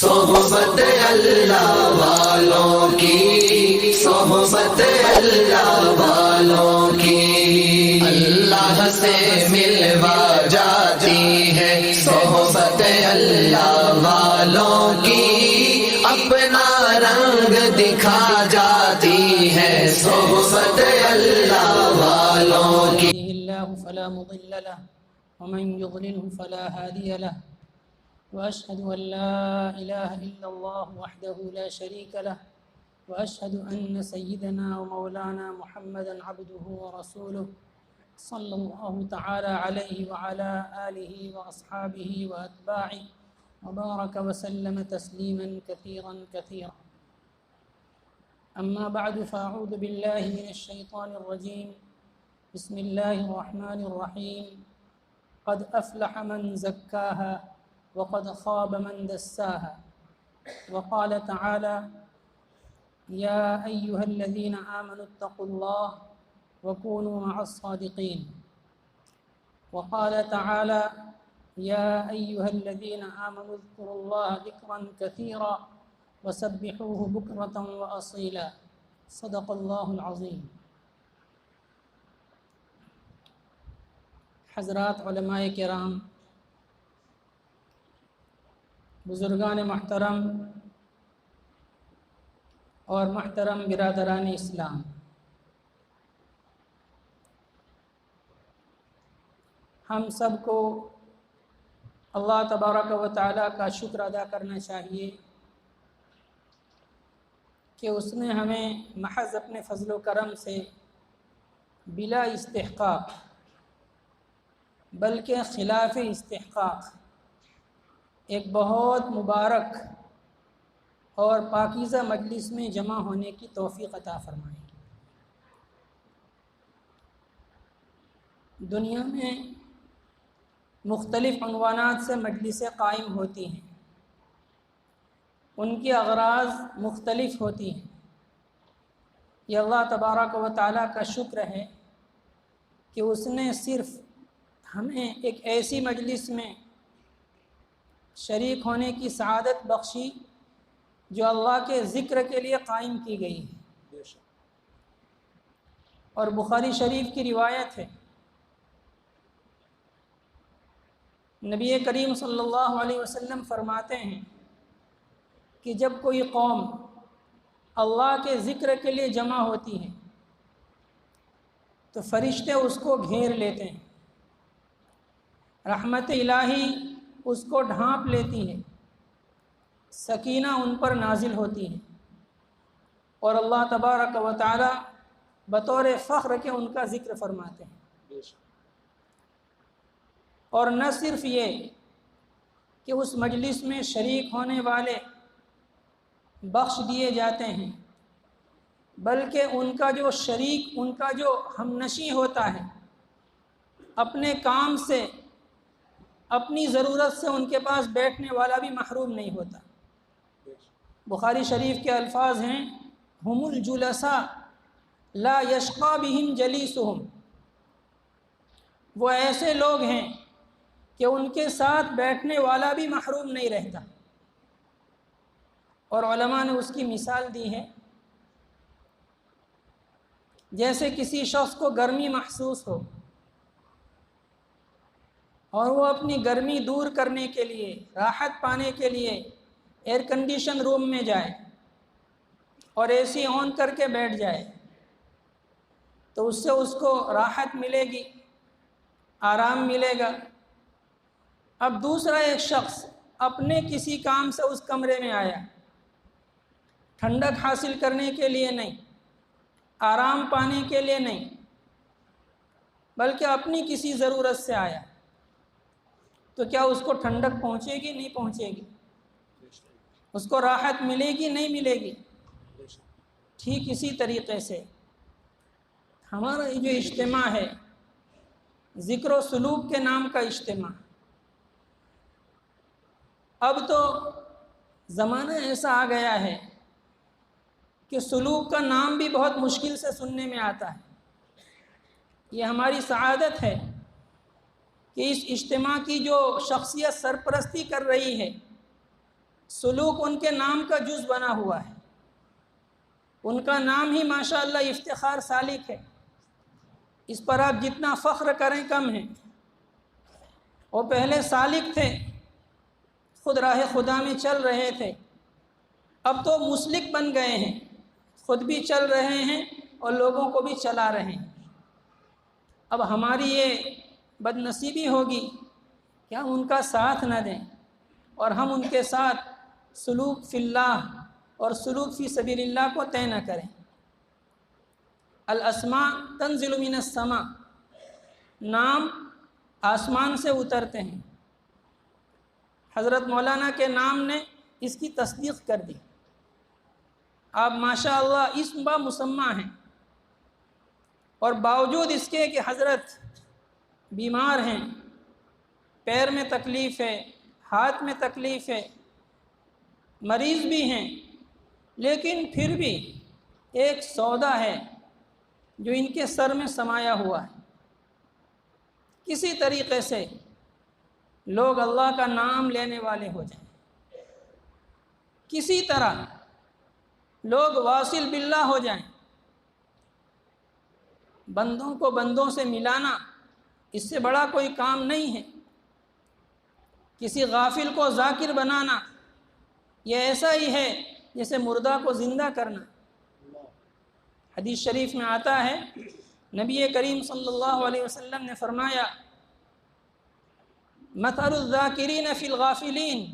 صحبت اللہ والوں کی، صحبت اللہ والوں کی، اللہ سے ملوا جاتی ہے صحبت اللہ والوں کی، اپنا رنگ دکھا جاتی ہے صحبت اللہ والوں کی۔ الله فلا مضل له ومن يضلله فلا هادي له وأشهد أن لا إله إلا الله وحده لا شريك له وأشهد أن سيدنا ومولانا محمدا عبده ورسوله صلى الله تعالى عليه وعلى آله وأصحابه وأتباعه وبارك وسلم تسليما كثيرا كثيرا. أما بعد، فأعوذ بالله من الشيطان الرجيم. بسم الله الرحمن الرحيم. قد أفلح من زكاها وقد خاب من دساها. وقال تعالى: يا أيها الذين آمنوا اتقوا الله وكونوا مع الصادقين. وقال تعالى: يا أيها الذين آمنوا اذكروا الله ذكرا كثيرا وسبحوه بكرة وأصيلا. صدق الله العظيم. حضرات علماء کرام، بزرگان محترم اور محترم برادران اسلام، ہم سب کو اللہ تبارک و تعالیٰ کا شکر ادا کرنا چاہیے کہ اس نے ہمیں محض اپنے فضل و کرم سے بلا استحقاق بلکہ خلاف استحقاق ایک بہت مبارک اور پاکیزہ مجلس میں جمع ہونے کی توفیق عطا فرمائی۔ دنیا میں مختلف عنوانات سے مجلسیں قائم ہوتی ہیں، ان کی اغراض مختلف ہوتی ہیں۔ یہ اللہ تبارک و تعالیٰ کا شکر ہے کہ اس نے صرف ہمیں ایک ایسی مجلس میں شریک ہونے کی سعادت بخشی جو اللہ کے ذکر کے لیے قائم کی گئی ہے۔ اور بخاری شریف کی روایت ہے، نبی کریم صلی اللہ علیہ وسلم فرماتے ہیں کہ جب کوئی قوم اللہ کے ذکر کے لیے جمع ہوتی ہے تو فرشتے اس کو گھیر لیتے ہیں، رحمت الہی اس کو ڈھانپ لیتی ہے، سکینہ ان پر نازل ہوتی ہے، اور اللہ تبارک و تعالی بطور فخر کے ان کا ذکر فرماتے ہیں۔ اور نہ صرف یہ کہ اس مجلس میں شریک ہونے والے بخش دیے جاتے ہیں، بلکہ ان کا جو شریک، ان کا جو ہم نشیں ہوتا ہے، اپنے کام سے، اپنی ضرورت سے ان کے پاس بیٹھنے والا بھی محروم نہیں ہوتا۔ بخاری شریف کے الفاظ ہیں: ہم الجلساء لا یشقی بہم جلیسہم۔ وہ ایسے لوگ ہیں کہ ان کے ساتھ بیٹھنے والا بھی محروم نہیں رہتا۔ اور علماء نے اس کی مثال دی ہے، جیسے کسی شخص کو گرمی محسوس ہو اور وہ اپنی گرمی دور کرنے کے لیے، راحت پانے کے لیے ایئر کنڈیشن روم میں جائے اور اے سی آن کر کے بیٹھ جائے تو اس سے اس کو راحت ملے گی، آرام ملے گا۔ اب دوسرا ایک شخص اپنے کسی کام سے اس کمرے میں آیا، ٹھنڈک حاصل کرنے کے لیے نہیں، آرام پانے کے لیے نہیں، بلکہ اپنی کسی ضرورت سے آیا، تو کیا اس کو ٹھنڈک پہنچے گی؟ نہیں پہنچے گی۔ اس کو راحت ملے گی؟ نہیں ملے گی۔ ٹھیک اسی طریقے سے ہمارا یہ جو اجتماع ہے، ذکر و سلوک کے نام کا اجتماع، اب تو زمانہ ایسا آ گیا ہے کہ سلوک کا نام بھی بہت مشکل سے سننے میں آتا ہے۔ یہ ہماری سعادت ہے کہ اس اجتماع کی جو شخصیت سرپرستی کر رہی ہے، سلوک ان کے نام کا جز بنا ہوا ہے، ان کا نام ہی ماشاءاللہ افتخار سالک ہے، اس پر آپ جتنا فخر کریں کم ہے۔ وہ پہلے سالک تھے، خود راہ خدا میں چل رہے تھے، اب تو مسلک بن گئے ہیں، خود بھی چل رہے ہیں اور لوگوں کو بھی چلا رہے ہیں۔ اب ہماری یہ بد نصیبی ہوگی کہ ہم ان کا ساتھ نہ دیں اور ہم ان کے ساتھ سلوک فی اللہ اور سلوک فی سبیل اللہ کو طے نہ کریں۔ الاسماء تنزل من السماء، نام آسمان سے اترتے ہیں۔ حضرت مولانا کے نام نے اس کی تصدیق کر دی۔ آپ ماشاءاللہ اسم با مسمہ ہیں، اور باوجود اس کے کہ حضرت بیمار ہیں، پیر میں تکلیف ہے، ہاتھ میں تکلیف ہے، مریض بھی ہیں، لیکن پھر بھی ایک سودا ہے جو ان کے سر میں سمایا ہوا ہے۔ کسی طریقے سے لوگ اللہ کا نام لینے والے ہو جائیں، کسی طرح لوگ واصل باللہ ہو جائیں۔ بندوں کو بندوں سے ملانا اس سے بڑا کوئی کام نہیں ہے۔ کسی غافل کو ذاکر بنانا یہ ایسا ہی ہے جیسے مردہ کو زندہ کرنا۔ حدیث شریف میں آتا ہے، نبی کریم صلی اللہ علیہ وسلم نے فرمایا، مثل الذاکرین فی الغافلین،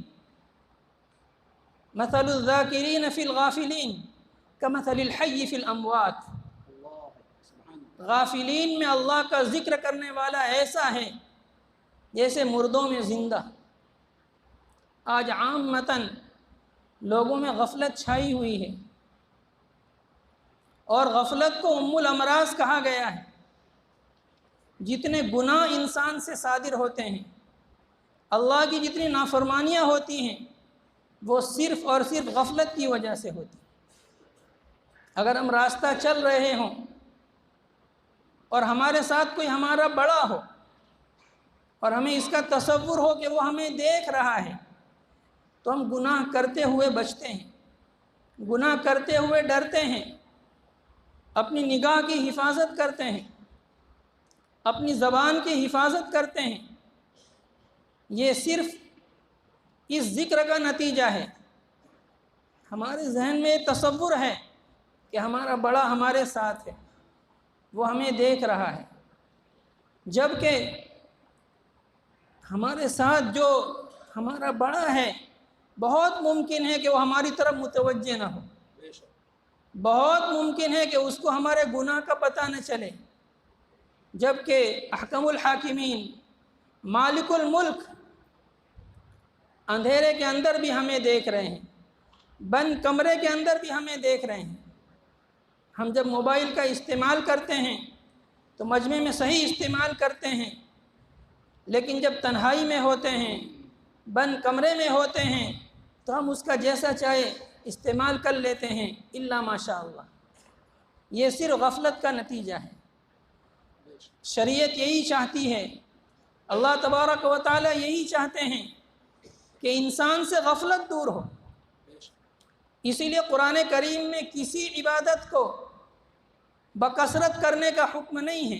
مثل الذاکرین فی الغافلین کمثل الحی فی الاموات۔ غافلین میں اللہ کا ذکر کرنے والا ایسا ہے جیسے مردوں میں زندہ۔ آج عامتاً لوگوں میں غفلت چھائی ہوئی ہے، اور غفلت کو ام الامراض کہا گیا ہے۔ جتنے گناہ انسان سے صادر ہوتے ہیں، اللہ کی جتنی نافرمانیاں ہوتی ہیں، وہ صرف اور صرف غفلت کی وجہ سے ہوتی ہیں۔ اگر ہم راستہ چل رہے ہوں اور ہمارے ساتھ کوئی ہمارا بڑا ہو اور ہمیں اس کا تصور ہو کہ وہ ہمیں دیکھ رہا ہے، تو ہم گناہ کرتے ہوئے بچتے ہیں، گناہ کرتے ہوئے ڈرتے ہیں، اپنی نگاہ کی حفاظت کرتے ہیں، اپنی زبان کی حفاظت کرتے ہیں۔ یہ صرف اس ذکر کا نتیجہ ہے۔ ہمارے ذہن میں یہ تصور ہے کہ ہمارا بڑا ہمارے ساتھ ہے، وہ ہمیں دیکھ رہا ہے، جبکہ ہمارے ساتھ جو ہمارا بڑا ہے بہت ممکن ہے کہ وہ ہماری طرف متوجہ نہ ہو، بہت ممکن ہے کہ اس کو ہمارے گناہ کا پتہ نہ چلے، جبکہ احکم الحاکمین مالک الملک اندھیرے کے اندر بھی ہمیں دیکھ رہے ہیں، بند کمرے کے اندر بھی ہمیں دیکھ رہے ہیں۔ ہم جب موبائل کا استعمال کرتے ہیں تو مجمع میں صحیح استعمال کرتے ہیں، لیکن جب تنہائی میں ہوتے ہیں، بند کمرے میں ہوتے ہیں، تو ہم اس کا جیسا چاہے استعمال کر لیتے ہیں، الا ماشاء اللہ۔ یہ صرف غفلت کا نتیجہ ہے۔ شریعت یہی چاہتی ہے، اللہ تبارک و تعالی یہی چاہتے ہیں کہ انسان سے غفلت دور ہو۔ اسی لیے قرآن کریم میں کسی عبادت کو بکثرت کرنے کا حکم نہیں ہے۔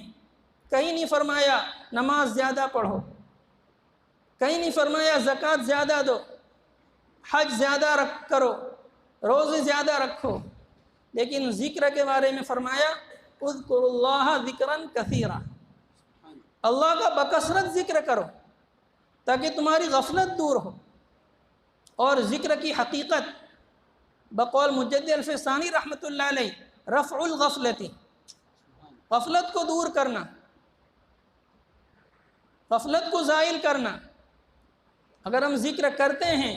کہیں نہیں فرمایا نماز زیادہ پڑھو، کہیں نہیں فرمایا زکوٰۃ زیادہ دو، حج زیادہ کرو، روزے زیادہ رکھو، لیکن ذکر کے بارے میں فرمایا اذکروا اللہ ذکرا کثیرا، اللہ کا بکثرت ذکر کرو تاکہ تمہاری غفلت دور ہو۔ اور ذکر کی حقیقت بقول مجدد الفسانی رحمۃ اللہ علیہ رفع الغفلتی، غفلت کو دور کرنا، غفلت کو زائل کرنا۔ اگر ہم ذکر کرتے ہیں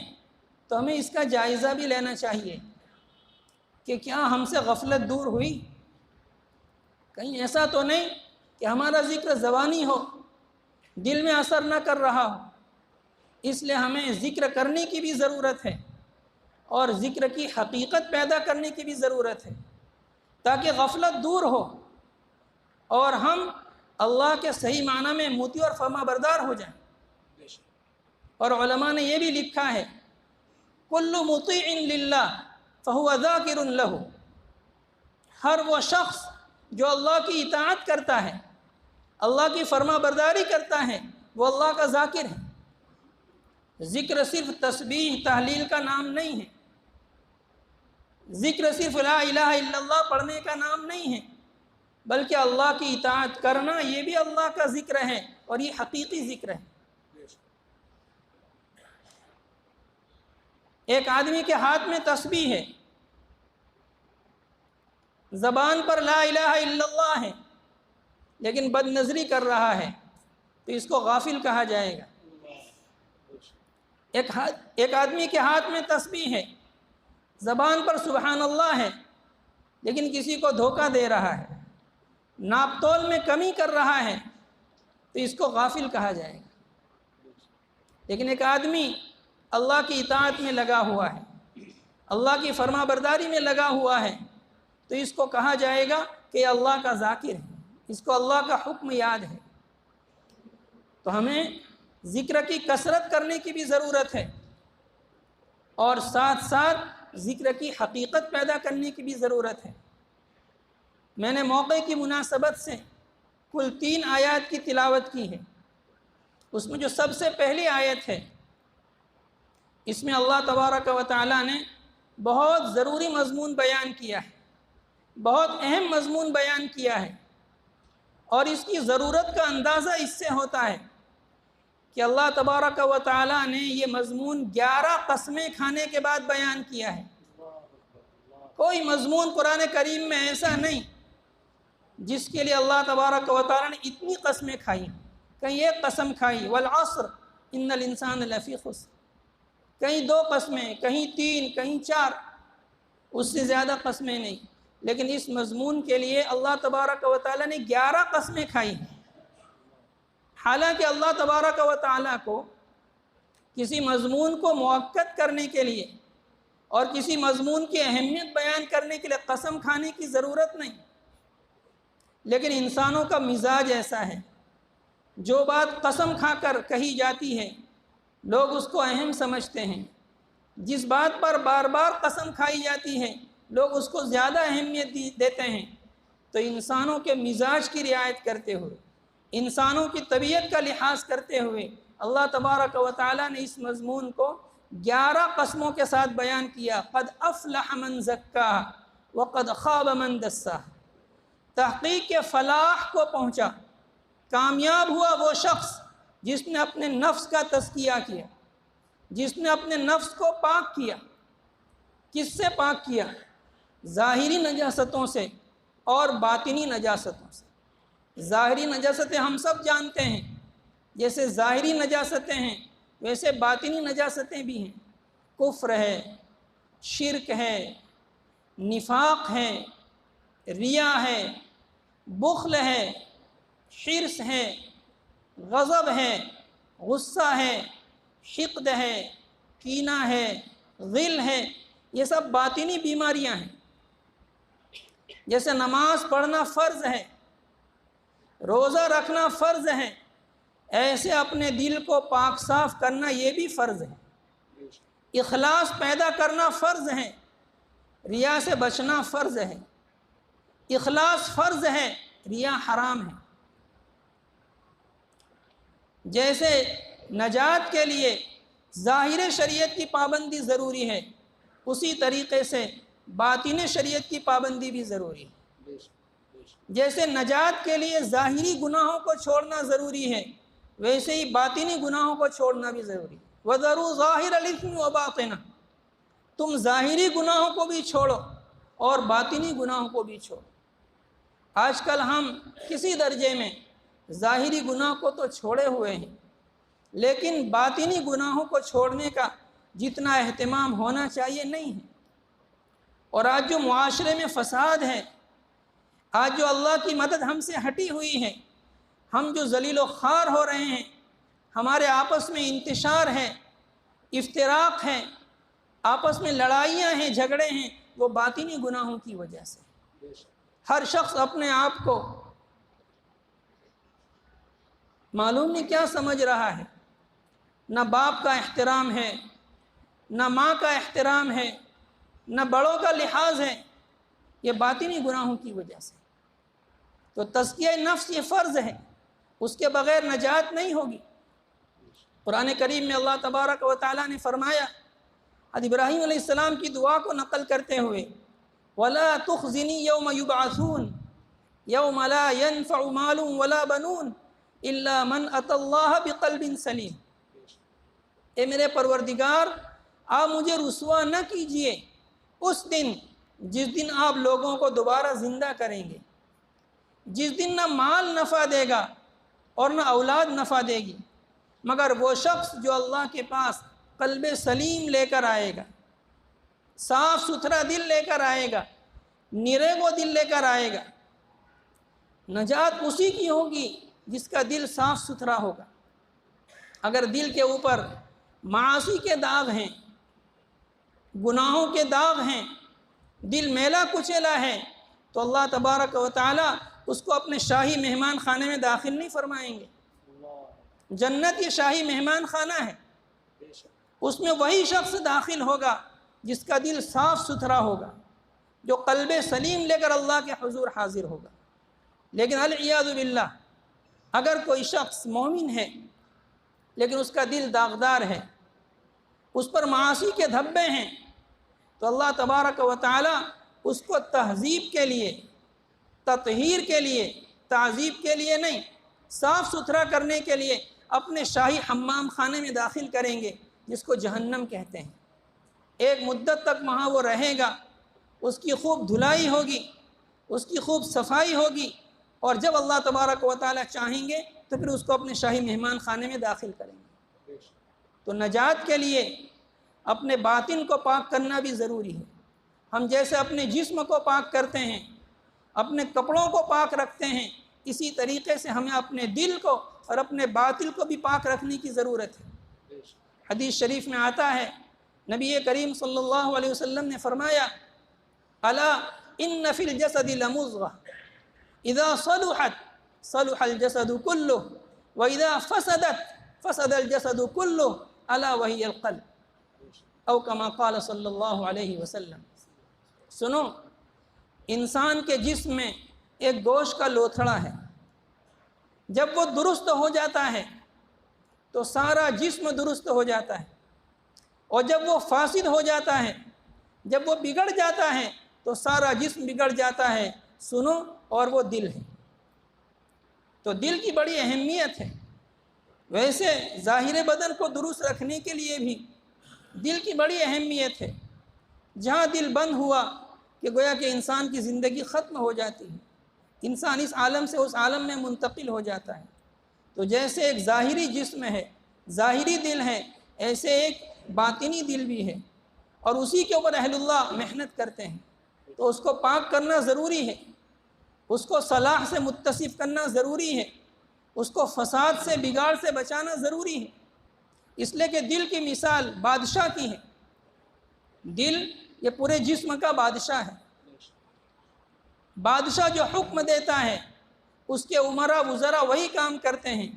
تو ہمیں اس کا جائزہ بھی لینا چاہیے کہ کیا ہم سے غفلت دور ہوئی، کہیں ایسا تو نہیں کہ ہمارا ذکر زبانی ہو، دل میں اثر نہ کر رہا ہو۔ اس لیے ہمیں ذکر کرنے کی بھی ضرورت ہے اور ذکر کی حقیقت پیدا کرنے کی بھی ضرورت ہے، تاکہ غفلت دور ہو اور ہم اللہ کے صحیح معنی میں مطیع اور فرما بردار ہو جائیں۔ اور علماء نے یہ بھی لکھا ہے کل مطیع للہ فہو ذاکر لہ، ہر وہ شخص جو اللہ کی اطاعت کرتا ہے، اللہ کی فرما برداری کرتا ہے، وہ اللہ کا ذاکر ہے۔ ذکر صرف تسبیح تحلیل کا نام نہیں ہے، ذکر صرف لا الہ الا اللہ پڑھنے کا نام نہیں ہے، بلکہ اللہ کی اطاعت کرنا یہ بھی اللہ کا ذکر ہے، اور یہ حقیقی ذکر ہے۔ ایک آدمی کے ہاتھ میں تسبیح ہے، زبان پر لا الہ الا اللہ ہے، لیکن بد نظری کر رہا ہے، تو اس کو غافل کہا جائے گا۔ ایک آدمی کے ہاتھ میں تسبیح ہے، زبان پر سبحان اللہ ہے، لیکن کسی کو دھوکہ دے رہا ہے، ناپ تول میں کمی کر رہا ہے، تو اس کو غافل کہا جائے گا۔ لیکن ایک آدمی اللہ کی اطاعت میں لگا ہوا ہے، اللہ کی فرما برداری میں لگا ہوا ہے، تو اس کو کہا جائے گا کہ یہ اللہ کا ذاکر ہے، اس کو اللہ کا حکم یاد ہے۔ تو ہمیں ذکر کی کثرت کرنے کی بھی ضرورت ہے، اور ساتھ ساتھ ذکر کی حقیقت پیدا کرنے کی بھی ضرورت ہے۔ میں نے موقع کی مناسبت سے کل 3 آیات کی تلاوت کی ہے۔ اس میں جو سب سے پہلی آیت ہے، اس میں اللہ تبارک و تعالیٰ نے بہت ضروری مضمون بیان کیا ہے، بہت اہم مضمون بیان کیا ہے، اور اس کی ضرورت کا اندازہ اس سے ہوتا ہے کہ اللہ تبارک و تعالیٰ نے یہ مضمون 11 قسمیں کھانے کے بعد بیان کیا ہے۔ کوئی مضمون قرآن کریم میں ایسا نہیں جس کے لیے اللہ تبارک و تعالیٰ نے اتنی قسمیں کھائی، کہیں ایک قسم کھائی والعصر ان الانسان لفی خسر، کہیں 2 قسمیں، کہیں 3، کہیں 4، اس سے زیادہ قسمیں نہیں، لیکن اس مضمون کے لیے اللہ تبارک و تعالیٰ نے 11 قسمیں کھائی ہیں۔ حالانکہ اللہ تبارک و تعالیٰ کو کسی مضمون کو مؤکد کرنے کے لیے اور کسی مضمون کی اہمیت بیان کرنے کے لیے قسم کھانے کی ضرورت نہیں، لیکن انسانوں کا مزاج ایسا ہے، جو بات قسم کھا کر کہی جاتی ہے لوگ اس کو اہم سمجھتے ہیں، جس بات پر بار بار قسم کھائی جاتی ہے لوگ اس کو زیادہ اہمیت دیتے ہیں۔ تو انسانوں کے مزاج کی رعایت کرتے ہوئے، انسانوں کی طبیعت کا لحاظ کرتے ہوئے اللہ تبارک و تعالیٰ نے اس مضمون کو 11 قسموں کے ساتھ بیان کیا۔ قد افلح من زکاہا وقد خاب من دساہا، تحقیق کے فلاح کو پہنچا، کامیاب ہوا وہ شخص جس نے اپنے نفس کا تزکیہ کیا، جس نے اپنے نفس کو پاک کیا۔ کس سے پاک کیا؟ ظاہری نجاستوں سے اور باطنی نجاستوں سے۔ ظاہری نجاستیں ہم سب جانتے ہیں، جیسے ظاہری نجاستیں ہیں ویسے باطنی نجاستیں بھی ہیں۔ کفر ہے، شرک ہے، نفاق ہے، ریا ہے، بخل ہے، حرص ہے، غضب ہے، غصہ ہے، حقد ہے، کینہ ہے، غل ہے، یہ سب باطنی بیماریاں ہیں۔ جیسے نماز پڑھنا فرض ہے، روزہ رکھنا فرض ہے، ایسے اپنے دل کو پاک صاف کرنا یہ بھی فرض ہے۔ اخلاص پیدا کرنا فرض ہے، ریا سے بچنا فرض ہے۔ اخلاص فرض ہے، ریا حرام ہے۔ جیسے نجات کے لیے ظاہر شریعت کی پابندی ضروری ہے، اسی طریقے سے باطن شریعت کی پابندی بھی ضروری ہے۔ جیسے نجات کے لیے ظاہری گناہوں کو چھوڑنا ضروری ہے، ویسے ہی باطنی گناہوں کو چھوڑنا بھی ضروری ہے۔ وَذَرُوا ظَاهِرَ الْإِثْمِ وَبَاطِنَهُ، تم ظاہری گناہوں کو بھی چھوڑو اور باطنی گناہوں کو بھی چھوڑو۔ آج کل ہم کسی درجے میں ظاہری گناہ کو تو چھوڑے ہوئے ہیں، لیکن باطنی گناہوں کو چھوڑنے کا جتنا اہتمام ہونا چاہیے نہیں ہے۔ اور آج جو معاشرے میں فساد ہے، آج جو اللہ کی مدد ہم سے ہٹی ہوئی ہے، ہم جو ذلیل و خوار ہو رہے ہیں، ہمارے آپس میں انتشار ہے، افتراق ہے، آپس میں لڑائیاں ہیں، جھگڑے ہیں، وہ باطنی گناہوں کی وجہ سے۔ ہر شخص اپنے آپ کو معلوم نہیں کیا سمجھ رہا ہے، نہ باپ کا احترام ہے، نہ ماں کا احترام ہے، نہ بڑوں کا لحاظ ہے، یہ باطنی گناہوں کی وجہ سے۔ تو تزکیہ نفس یہ فرض ہے، اس کے بغیر نجات نہیں ہوگی۔ قرآن کریم میں اللہ تبارک و تعالیٰ نے فرمایا حضرت ابراہیم علیہ السلام کی دعا کو نقل کرتے ہوئے، وَلَا تُخْزِنِي يَوْمَ يُبْعَثُونَ يَوْمَ لَا يَنْفَعُ مَالٌ وَلَا بَنُونَ إِلَّا مَنْ أَتَى اللَّهَ بِقَلْبٍ سَلِيمٍ۔ اے میرے پروردگار، آپ مجھے رسوا نہ کیجئے اس دن جس دن آپ لوگوں کو دوبارہ زندہ کریں گے، جس دن نہ مال نفع دے گا اور نہ اولاد نفع دے گی، مگر وہ شخص جو اللہ کے پاس قلب سلیم لے کر آئے گا، صاف ستھرا دل لے کر آئے گا، نرے وہ دل لے کر آئے گا۔ نجات اسی کی ہوگی جس کا دل صاف ستھرا ہوگا۔ اگر دل کے اوپر معاصی کے داغ ہیں، گناہوں کے داغ ہیں، دل میلا کچیلا ہے، تو اللہ تبارک و تعالیٰ اس کو اپنے شاہی مہمان خانے میں داخل نہیں فرمائیں گے۔ جنت یہ شاہی مہمان خانہ ہے، اس میں وہی شخص داخل ہوگا جس کا دل صاف ستھرا ہوگا، جو قلب سلیم لے کر اللہ کے حضور حاضر ہوگا۔ لیکن العیاذ باللہ اگر کوئی شخص مومن ہے لیکن اس کا دل داغدار ہے، اس پر معاصی کے دھبے ہیں، تو اللہ تبارک و تعالیٰ اس کو تہذیب کے لیے، تطہیر کے لیے، تعذیب کے لیے نہیں، صاف ستھرا کرنے کے لیے اپنے شاہی حمام خانے میں داخل کریں گے، جس کو جہنم کہتے ہیں۔ ایک مدت تک وہاں وہ رہے گا، اس کی خوب دھلائی ہوگی، اس کی خوب صفائی ہوگی، اور جب اللہ تبارک و تعالیٰ چاہیں گے تو پھر اس کو اپنے شاہی مہمان خانے میں داخل کریں گے۔ تو نجات کے لیے اپنے باطن کو پاک کرنا بھی ضروری ہے۔ ہم جیسے اپنے جسم کو پاک کرتے ہیں، اپنے کپڑوں کو پاک رکھتے ہیں، اسی طریقے سے ہمیں اپنے دل کو اور اپنے باطن کو بھی پاک رکھنے کی ضرورت ہے۔ حدیث شریف میں آتا ہے، نبی کریم صلی اللہ علیہ وسلم نے فرمایا، الا ان فی الجسد لمضغہ اذا صلحت صلح الجسد کلہ واذا فسدت فسد الجسد کلہ الا وہی القلب، او کما قال صلی اللہ علیہ وسلم۔ سنو، انسان کے جسم میں ایک گوشت کا لوتھڑا ہے، جب وہ درست ہو جاتا ہے تو سارا جسم درست ہو جاتا ہے، اور جب وہ فاسد ہو جاتا ہے، جب وہ بگڑ جاتا ہے تو سارا جسم بگڑ جاتا ہے۔ سنو، اور وہ دل ہے۔ تو دل کی بڑی اہمیت ہے۔ ویسے ظاہر بدن کو درست رکھنے کے لیے بھی دل کی بڑی اہمیت ہے۔ جہاں دل بند ہوا کہ گویا کہ انسان کی زندگی ختم ہو جاتی ہے، انسان اس عالم سے اس عالم میں منتقل ہو جاتا ہے۔ تو جیسے ایک ظاہری جسم ہے، ظاہری دل ہے، ایسے ایک باطنی دل بھی ہے، اور اسی کے اوپر اہل اللہ محنت کرتے ہیں۔ تو اس کو پاک کرنا ضروری ہے، اس کو صلاح سے متصف کرنا ضروری ہے، اس کو فساد سے، بگاڑ سے بچانا ضروری ہے۔ اس لیے کہ دل کی مثال بادشاہ کی ہے۔ دل یہ پورے جسم کا بادشاہ ہے۔ بادشاہ جو حکم دیتا ہے اس کے امراء وزراء وہی کام کرتے ہیں۔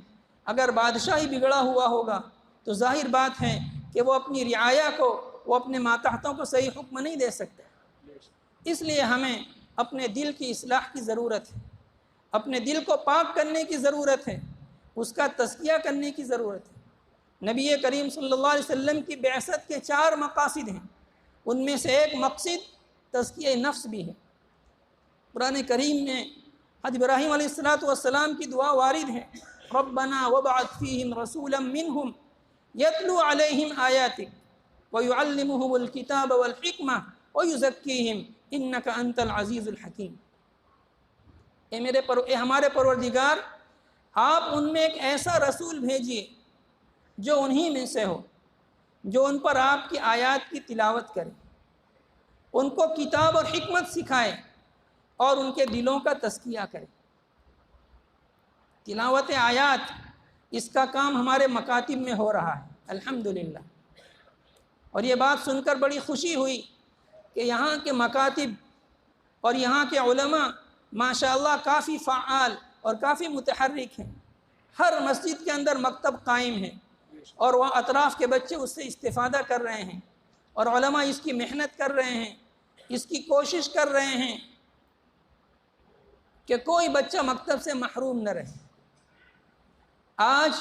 اگر بادشاہ ہی بگڑا ہوا ہوگا تو ظاہر بات ہے کہ وہ اپنی رعایا کو، وہ اپنے ماتحتوں کو صحیح حکم نہیں دے سکتے۔ اس لیے ہمیں اپنے دل کی اصلاح کی ضرورت ہے، اپنے دل کو پاک کرنے کی ضرورت ہے، اس کا تزکیہ کرنے کی ضرورت ہے۔ نبی کریم صلی اللہ علیہ وسلم کی بعثت کے 4 مقاصد ہیں، ان میں سے ایک مقصد تزکیہ نفس بھی ہے۔ قرآن کریم میں حضرت ابراہیم علیہ السلام کی دعا وارد ہے، ربنا وابعث فیہم رسولا منہم یتلو علیہم آیاتک ویعلمہم الکتاب والحکمہ ویزکیہم انک انت العزیز الحکیم۔ اے ہمارے پروردگار، آپ ان میں ایک ایسا رسول بھیجیے جو انہی میں سے ہو، جو ان پر آپ کی آیات کی تلاوت کرے، ان کو کتاب اور حکمت سکھائے اور ان کے دلوں کا تزکیہ کرے۔ تلاوت آیات، اس کا کام ہمارے مکاتب میں ہو رہا ہے الحمدللہ، اور یہ بات سن کر بڑی خوشی ہوئی کہ یہاں کے مکاتب اور یہاں کے علماء ماشاءاللہ کافی فعال اور کافی متحرک ہیں۔ ہر مسجد کے اندر مکتب قائم ہے اور وہاں اطراف کے بچے اس سے استفادہ کر رہے ہیں۔ اور علماء اس کی محنت کر رہے ہیں، اس کی کوشش کر رہے ہیں کہ کوئی بچہ مکتب سے محروم نہ رہے۔ آج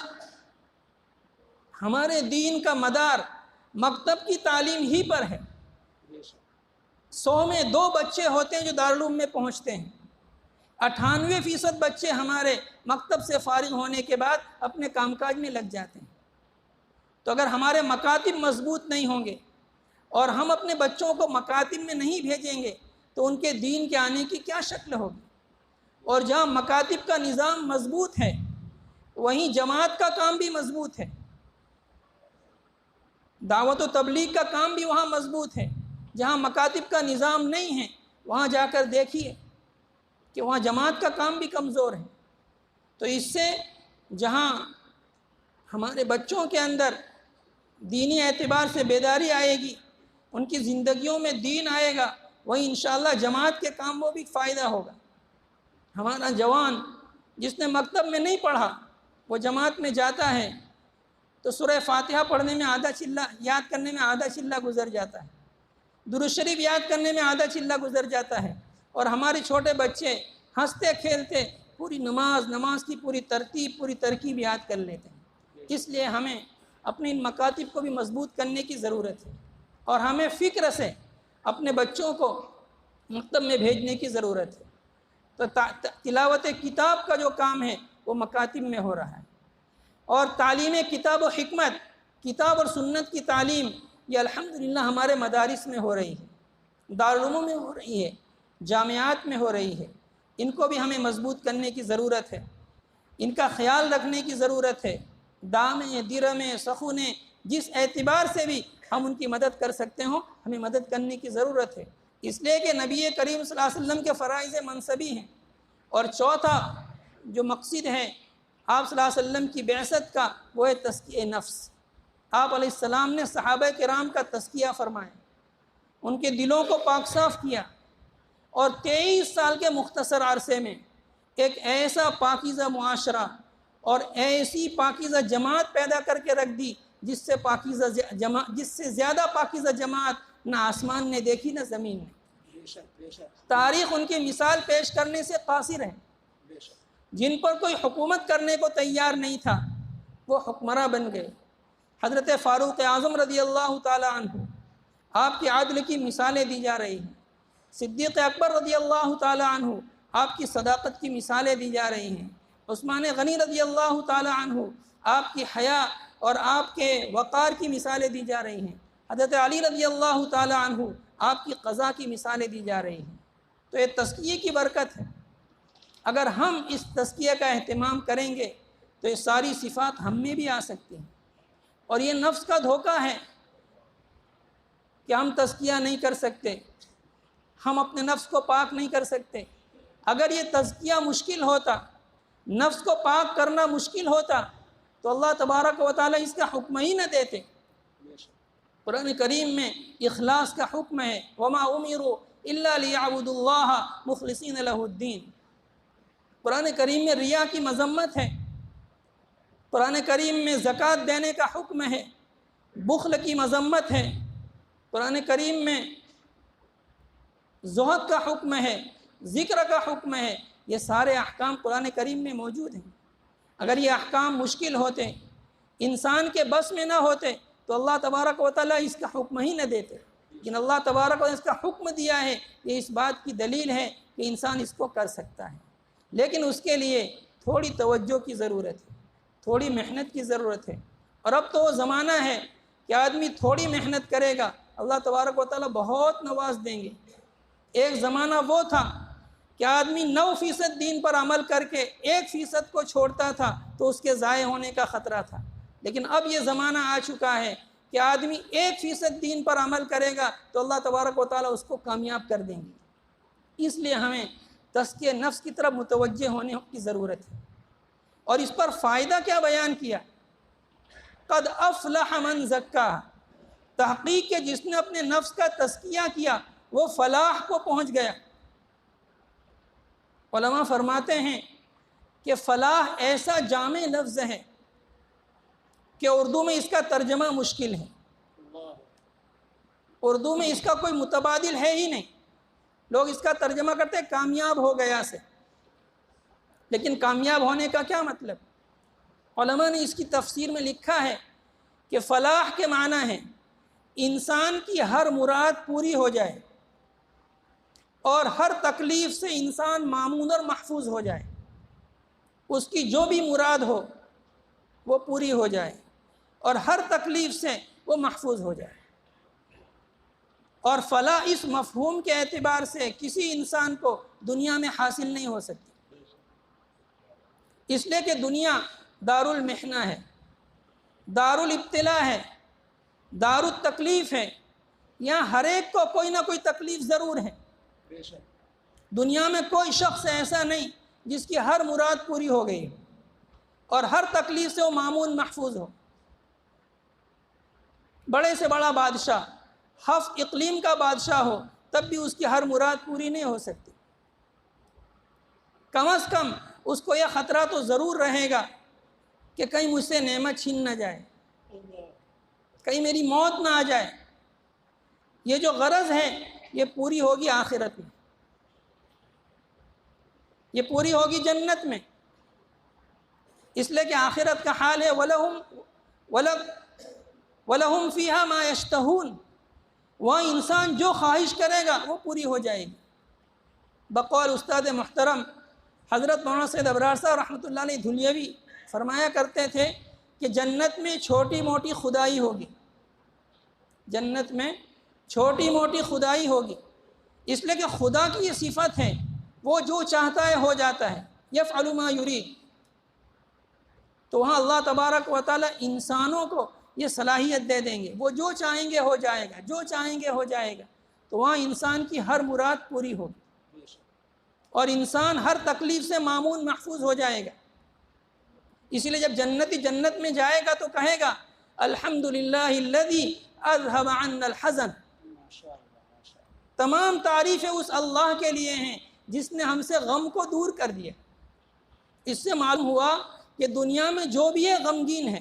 ہمارے دین کا مدار مکتب کی تعلیم ہی پر ہے۔ 100 میں 2 بچے ہوتے ہیں جو دارالعلوم میں پہنچتے ہیں۔ 98% بچے ہمارے مکتب سے فارغ ہونے کے بعد اپنے کام کاج میں لگ جاتے ہیں۔ تو اگر ہمارے مکاتب مضبوط نہیں ہوں گے اور ہم اپنے بچوں کو مکاتب میں نہیں بھیجیں گے تو ان کے دین کے آنے کی کیا شکل ہوگی؟ اور جہاں مکاتب کا نظام مضبوط ہے وہیں جماعت کا کام بھی مضبوط ہے، دعوت و تبلیغ کا کام بھی وہاں مضبوط ہے۔ جہاں مکاتب کا نظام نہیں ہے وہاں جا کر دیکھیے کہ وہاں جماعت کا کام بھی کمزور ہے۔ تو اس سے جہاں ہمارے بچوں کے اندر دینی اعتبار سے بیداری آئے گی، ان کی زندگیوں میں دین آئے گا، وہیں انشاءاللہ جماعت کے کام میں بھی فائدہ ہوگا۔ ہمارا جوان جس نے مکتب میں نہیں پڑھا وہ جماعت میں جاتا ہے تو سورہ فاتحہ پڑھنے میں آدھا چلہ یاد کرنے میں آدھا چلہ گزر جاتا ہے، درود شریف یاد کرنے میں آدھا چلہ گزر جاتا ہے، اور ہمارے چھوٹے بچے ہنستے کھیلتے پوری نماز کی پوری ترتیب پوری ترکیب یاد کر لیتے ہیں۔ اس لیے ہمیں اپنے ان مکاتب کو بھی مضبوط کرنے کی ضرورت ہے، اور ہمیں فکر سے اپنے بچوں کو مکتب میں بھیجنے کی ضرورت ہے۔ تو تلاوت کتاب کا جو کام ہے وہ مکاتب میں ہو رہا ہے، اور تعلیم کتاب و حکمت، کتاب اور سنت کی تعلیم یہ الحمدللہ ہمارے مدارس میں ہو رہی ہے، دارالعلوم میں ہو رہی ہے، جامعات میں ہو رہی ہے۔ ان کو بھی ہمیں مضبوط کرنے کی ضرورت ہے، ان کا خیال رکھنے کی ضرورت ہے۔ دامیں درمیں سخنیں جس اعتبار سے بھی ہم ان کی مدد کر سکتے ہوں ہمیں مدد کرنے کی ضرورت ہے، اس لیے کہ نبی کریم صلی اللہ علیہ وسلم کے فرائض منصبی ہیں۔ اور چوتھا جو مقصد ہے آپ صلی اللہ علیہ وسلم کی بعثت کا وہ ہے تزکیہ نفس۔ آپ علیہ السلام نے صحابہ کرام کا تزکیہ فرمایا، ان کے دلوں کو پاک صاف کیا، اور 23 سال کے مختصر عرصے میں ایک ایسا پاکیزہ معاشرہ اور ایسی پاکیزہ جماعت پیدا کر کے رکھ دی جس سے زیادہ پاکیزہ جماعت نہ آسمان نے دیکھی نہ زمین نے۔ تاریخ ان کی مثال پیش کرنے سے قاصر ہے۔ جن پر کوئی حکومت کرنے کو تیار نہیں تھا وہ حکمراں بن گئے۔ حضرت فاروق اعظم رضی اللہ تعالی عنہ، آپ کے عدل کی مثالیں دی جا رہی ہیں۔ صدیق اکبر رضی اللہ تعالی عنہ، آپ کی صداقت کی مثالیں دی جا رہی ہیں۔ عثمان غنی رضی اللہ تعالی عنہ، آپ کی حیا اور آپ کے وقار کی مثالیں دی جا رہی ہیں۔ حضرت علی رضی اللہ تعالی عنہ، آپ کی قضا کی مثالیں دی جا رہی ہیں۔ تو یہ تزکیے کی برکت ہے۔ اگر ہم اس تزکیہ کا اہتمام کریں گے تو یہ ساری صفات ہم میں بھی آ سکتی ہیں، اور یہ نفس کا دھوکہ ہے کہ ہم تزکیہ نہیں کر سکتے، ہم اپنے نفس کو پاک نہیں کر سکتے۔ اگر یہ تزکیہ مشکل ہوتا، نفس کو پاک کرنا مشکل ہوتا تو اللہ تبارک و تعالیٰ اس کا حکم ہی نہ دیتے۔ قرآن کریم میں اخلاص کا حکم ہے، وما امروا الا لیعبدوا اللہ مخلصین لہ الدین۔ قرآن کریم میں ریا کی مذمت ہے، قرآن کریم میں زکوٰۃ دینے کا حکم ہے، بخل کی مذمت ہے، قرآن کریم میں زہد کا حکم ہے، ذکر کا حکم ہے۔ یہ سارے احکام قرآن کریم میں موجود ہیں۔ اگر یہ احکام مشکل ہوتے، انسان کے بس میں نہ ہوتے تو اللہ تبارک و تعالیٰ اس کا حکم ہی نہ دیتے، لیکن اللہ تبارک و تعالیٰ اس کا حکم دیا ہے، یہ اس بات کی دلیل ہے کہ انسان اس کو کر سکتا ہے۔ لیکن اس کے لیے تھوڑی توجہ کی ضرورت ہے، تھوڑی محنت کی ضرورت ہے۔ اور اب تو وہ زمانہ ہے کہ آدمی تھوڑی محنت کرے گا اللہ تبارک و تعالیٰ بہت نواز دیں گے۔ ایک زمانہ وہ تھا کہ آدمی 9% دین پر عمل کر کے 1% کو چھوڑتا تھا تو اس کے ضائع ہونے کا خطرہ تھا، لیکن اب یہ زمانہ آ چکا ہے کہ آدمی 1% دین پر عمل کرے گا تو اللہ تبارک و تعالیٰ اس کو کامیاب کر دیں گے۔ اس لیے ہمیں تزکیہ نفس کی طرف متوجہ ہونے کی ضرورت ہے۔ اور اس پر فائدہ کیا بیان کیا؟ قد افلح من زکاہا، تحقیق کہ جس نے اپنے نفس کا تزکیہ کیا وہ فلاح کو پہنچ گیا۔ علماء فرماتے ہیں کہ فلاح ایسا جامع لفظ ہے کہ اردو میں اس کا ترجمہ مشکل ہے۔ اردو میں اس کا کوئی متبادل ہے ہی نہیں. لوگ اس کا ترجمہ کرتے ہیں کامیاب ہو گیا سے، لیکن کامیاب ہونے کا کیا مطلب؟ علماء نے اس کی تفسیر میں لکھا ہے کہ فلاح کے معنی ہے انسان کی ہر مراد پوری ہو جائے اور ہر تکلیف سے انسان مامون اور محفوظ ہو جائے، اس کی جو بھی مراد ہو وہ پوری ہو جائے اور ہر تکلیف سے وہ محفوظ ہو جائے. اور فلاح اس مفہوم کے اعتبار سے کسی انسان کو دنیا میں حاصل نہیں ہو سکتی، اس لیے کہ دنیا دار المحنہ ہے، دار الابتلاء ہے، دار التکلیف ہے. یہاں ہر ایک کو کوئی نہ کوئی تکلیف ضرور ہے. دنیا میں کوئی شخص ایسا نہیں جس کی ہر مراد پوری ہو گئی اور ہر تکلیف سے وہ مامون محفوظ ہو. بڑے سے بڑا بادشاہ، 7 اقلیم کا بادشاہ ہو، تب بھی اس کی ہر مراد پوری نہیں ہو سکتی. کم از کم اس کو یہ خطرہ تو ضرور رہے گا کہ کہیں مجھ سے نعمت چھین نہ جائے، کہیں میری موت نہ آ جائے. یہ جو غرض ہے یہ پوری ہوگی آخرت میں، یہ پوری ہوگی جنت میں. اس لیے کہ آخرت کا حال ہے وَلَهُمْ فِيهَا مَا يَشْتَهُونَ، وہاں انسان جو خواہش کرے گا وہ پوری ہو جائے گی. بقول استاد محترم حضرت مولانا سید ابرار صاحب رحمۃ اللہ علیہ دھلیوی فرمایا کرتے تھے کہ جنت میں چھوٹی موٹی خدائی ہوگی، جنت میں چھوٹی موٹی خدائی ہوگی. اس لیے کہ خدا کی یہ صفت ہے، وہ جو چاہتا ہے ہو جاتا ہے، یفعل ما یرید. تو وہاں اللہ تبارک و تعالی انسانوں کو یہ صلاحیت دے دیں گے، وہ جو چاہیں گے ہو جائے گا، جو چاہیں گے ہو جائے گا. تو وہاں انسان کی ہر مراد پوری ہوگی اور انسان ہر تکلیف سے مامون محفوظ ہو جائے گا. اسی لیے جب جنتی جنت میں جائے گا تو کہے گا الحمدللہ الذی اذھب عنا الحزن. تمام تعریفیں اس اللہ کے لیے ہیں جس نے ہم سے غم کو دور کر دیا. اس سے معلوم ہوا کہ دنیا میں جو بھی ہے غمگین ہے،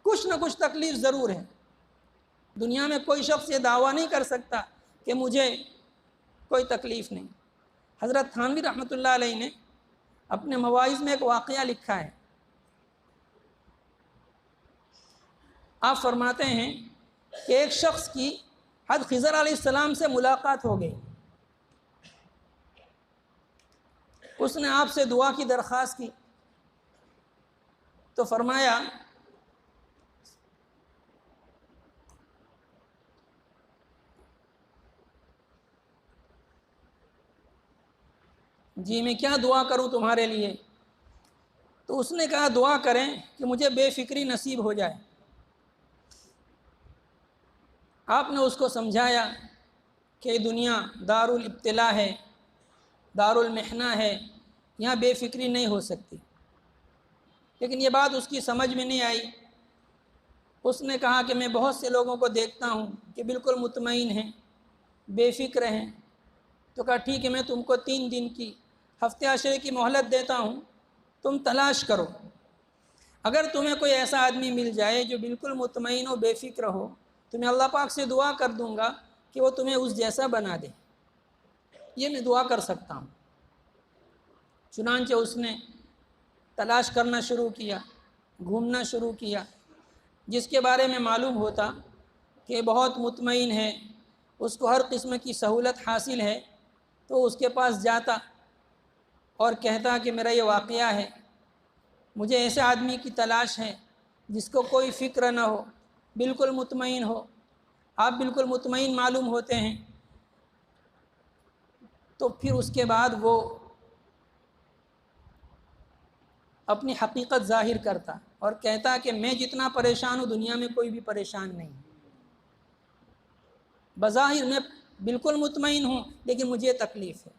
کچھ نہ کچھ تکلیف ضرور ہے. دنیا میں کوئی شخص یہ دعویٰ نہیں کر سکتا کہ مجھے کوئی تکلیف نہیں. حضرت تھانوی رحمۃ اللہ علیہ نے اپنے مواعظ میں ایک واقعہ لکھا ہے. آپ فرماتے ہیں کہ ایک شخص کی حضرت خضر علیہ السلام سے ملاقات ہو گئی. اس نے آپ سے دعا کی درخواست کی تو فرمایا جی میں کیا دعا کروں تمہارے لیے؟ تو اس نے کہا دعا کریں کہ مجھے بے فکری نصیب ہو جائے. آپ نے اس کو سمجھایا کہ دنیا دار الابتلاء ہے، دار المحنہ ہے، یہاں بے فکری نہیں ہو سکتی. لیکن یہ بات اس کی سمجھ میں نہیں آئی. اس نے کہا کہ میں بہت سے لوگوں کو دیکھتا ہوں کہ بالکل مطمئن ہیں، بے فکر ہیں. تو کہا ٹھیک ہے، میں تم کو 3 دن کی، ہفتے عشرے کی مہلت دیتا ہوں، تم تلاش کرو. اگر تمہیں کوئی ایسا آدمی مل جائے جو بالکل مطمئن و بے فکر ہو تو میں اللہ پاک سے دعا کر دوں گا کہ وہ تمہیں اس جیسا بنا دے. یہ میں دعا کر سکتا ہوں. چنانچہ اس نے تلاش کرنا شروع کیا، گھومنا شروع کیا. جس کے بارے میں معلوم ہوتا کہ بہت مطمئن ہے، اس کو ہر قسم کی سہولت حاصل ہے، تو اس کے پاس جاتا اور کہتا کہ میرا یہ واقعہ ہے، مجھے ایسے آدمی کی تلاش ہے جس کو کوئی فکر نہ ہو، بالکل مطمئن ہو. آپ بالکل مطمئن معلوم ہوتے ہیں. تو پھر اس کے بعد وہ اپنی حقیقت ظاہر کرتا اور کہتا کہ میں جتنا پریشان ہوں دنیا میں کوئی بھی پریشان نہیں. بظاہر میں بالکل مطمئن ہوں لیکن مجھے تکلیف ہے.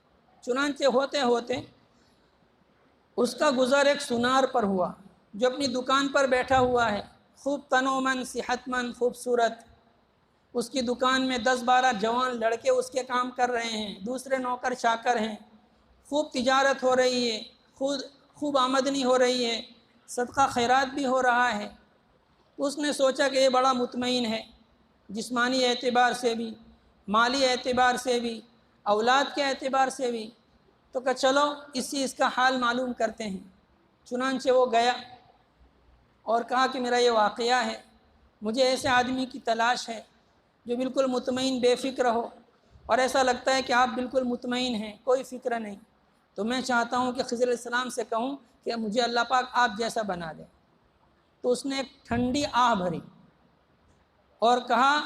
چنانچہ ہوتے ہوتے اس کا گزر ایک سنار پر ہوا جو اپنی دکان پر بیٹھا ہوا ہے، خوب تنومند، صحت مند، خوبصورت. اس کی دکان میں 10-12 جوان لڑکے اس کے کام کر رہے ہیں، دوسرے نوکر چاکر ہیں. خوب تجارت ہو رہی ہے، خوب آمدنی ہو رہی ہے، صدقہ خیرات بھی ہو رہا ہے. اس نے سوچا کہ یہ بڑا مطمئن ہے، جسمانی اعتبار سے بھی، مالی اعتبار سے بھی، اولاد کے اعتبار سے بھی۔ تو کہ چلو اس کا حال معلوم کرتے ہیں۔ چنانچہ وہ گیا اور کہا کہ میرا یہ واقعہ ہے، مجھے ایسے آدمی کی تلاش ہے جو بالکل مطمئن بے فکر ہو، اور ایسا لگتا ہے کہ آپ بالکل مطمئن ہیں، کوئی فکر نہیں، تو میں چاہتا ہوں کہ خضر علیہ السلام سے کہوں کہ مجھے اللہ پاک آپ جیسا بنا دے۔ تو اس نے ایک ٹھنڈی آہ بھری اور کہا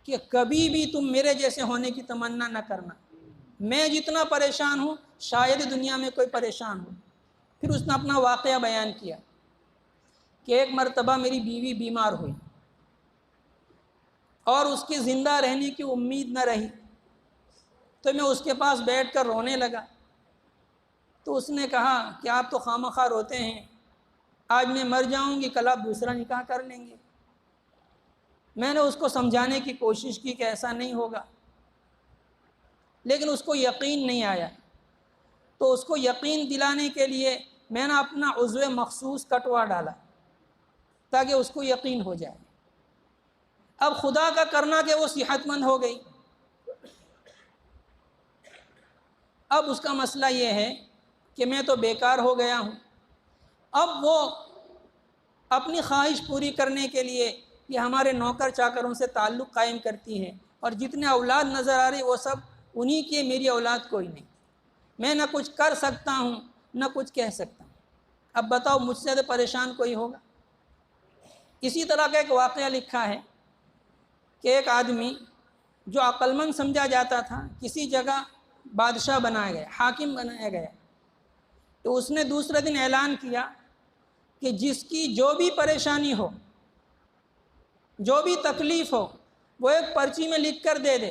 کہ کبھی بھی تم میرے جیسے ہونے کی تمنا نہ کرنا، میں جتنا پریشان ہوں شاید دنیا میں کوئی پریشان ہو۔ پھر اس نے اپنا واقعہ بیان کیا کہ ایک مرتبہ میری بیوی بیمار ہوئی اور اس کے زندہ رہنے کی امید نہ رہی، تو میں اس کے پاس بیٹھ کر رونے لگا۔ تو اس نے کہا کہ آپ تو خواہ روتے ہیں، آج میں مر جاؤں گی، کل آپ دوسرا نکاح کر لیں گے۔ میں نے اس کو سمجھانے کی کوشش کی کہ ایسا نہیں ہوگا، لیکن اس کو یقین نہیں آیا۔ تو اس کو یقین دلانے کے لیے میں نے اپنا عضو مخصوص کٹوا ڈالا تاکہ اس کو یقین ہو جائے۔ اب خدا کا کرنا کہ وہ صحت مند ہو گئی۔ اب اس کا مسئلہ یہ ہے کہ میں تو بیکار ہو گیا ہوں۔ اب وہ اپنی خواہش پوری کرنے کے لیے یہ ہمارے نوکر چاکروں سے تعلق قائم کرتی ہے، اور جتنے اولاد نظر آ رہی وہ سب انہی کی، میری اولاد کوئی نہیں۔ میں نہ کچھ کر سکتا ہوں نہ کچھ کہہ سکتا ہوں۔ اب بتاؤ مجھ سے زیادہ پریشان کوئی ہوگا؟ اسی طرح کا ایک واقعہ لکھا ہے کہ ایک آدمی جو عقل مند سمجھا جاتا تھا کسی جگہ بادشاہ بنایا گیا، حاکم بنایا گیا، تو اس نے دوسرے دن اعلان کیا کہ جس کی جو بھی پریشانی ہو، جو بھی تکلیف ہو، وہ ایک پرچی میں لکھ کر دے دے،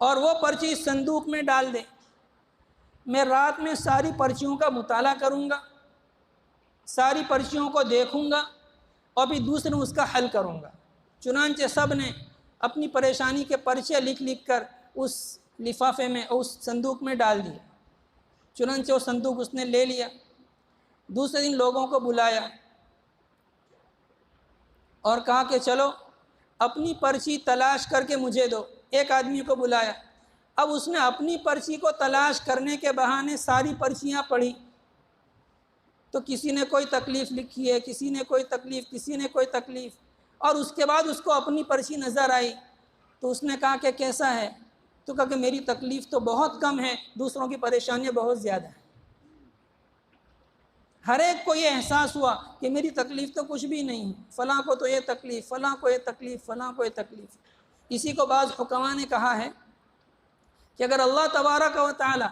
اور وہ پرچی اس صندوق میں ڈال دے۔ میں رات میں ساری پرچیوں کا مطالعہ کروں گا، ساری پرچیوں کو دیکھوں گا، اور پھر دوسرے اس کا حل کروں گا۔ چنانچہ سب نے اپنی پریشانی کے پرچے لکھ لکھ کر اس لفافے میں، اس صندوق میں ڈال دیے۔ چنانچہ وہ صندوق اس نے لے لیا، دوسرے دن لوگوں کو بلایا اور کہا کہ چلو اپنی پرچی تلاش کر کے مجھے دو۔ ایک آدمی کو بلایا، اب اس نے اپنی پرچی کو تلاش کرنے کے بہانے ساری پرچیاں پڑھی، تو کسی نے کوئی تکلیف لکھی ہے، کسی نے کوئی تکلیف، کسی نے کوئی تکلیف، اور اس کے بعد اس کو اپنی پرچی نظر آئی، تو اس نے کہا کہ کیسا ہے؟ تو کہا کہ میری تکلیف تو بہت کم ہے، دوسروں کی پریشانیاں بہت زیادہ ہیں۔ ہر ایک کو یہ احساس ہوا کہ میری تکلیف تو کچھ بھی نہیں ہے، فلاں کو تو یہ تکلیف، فلاں کو یہ تکلیف، فلاں کو یہ تکلیف۔ اسی کو بعض حکماء نے کہا ہے کہ اگر اللہ تبارک و تعالی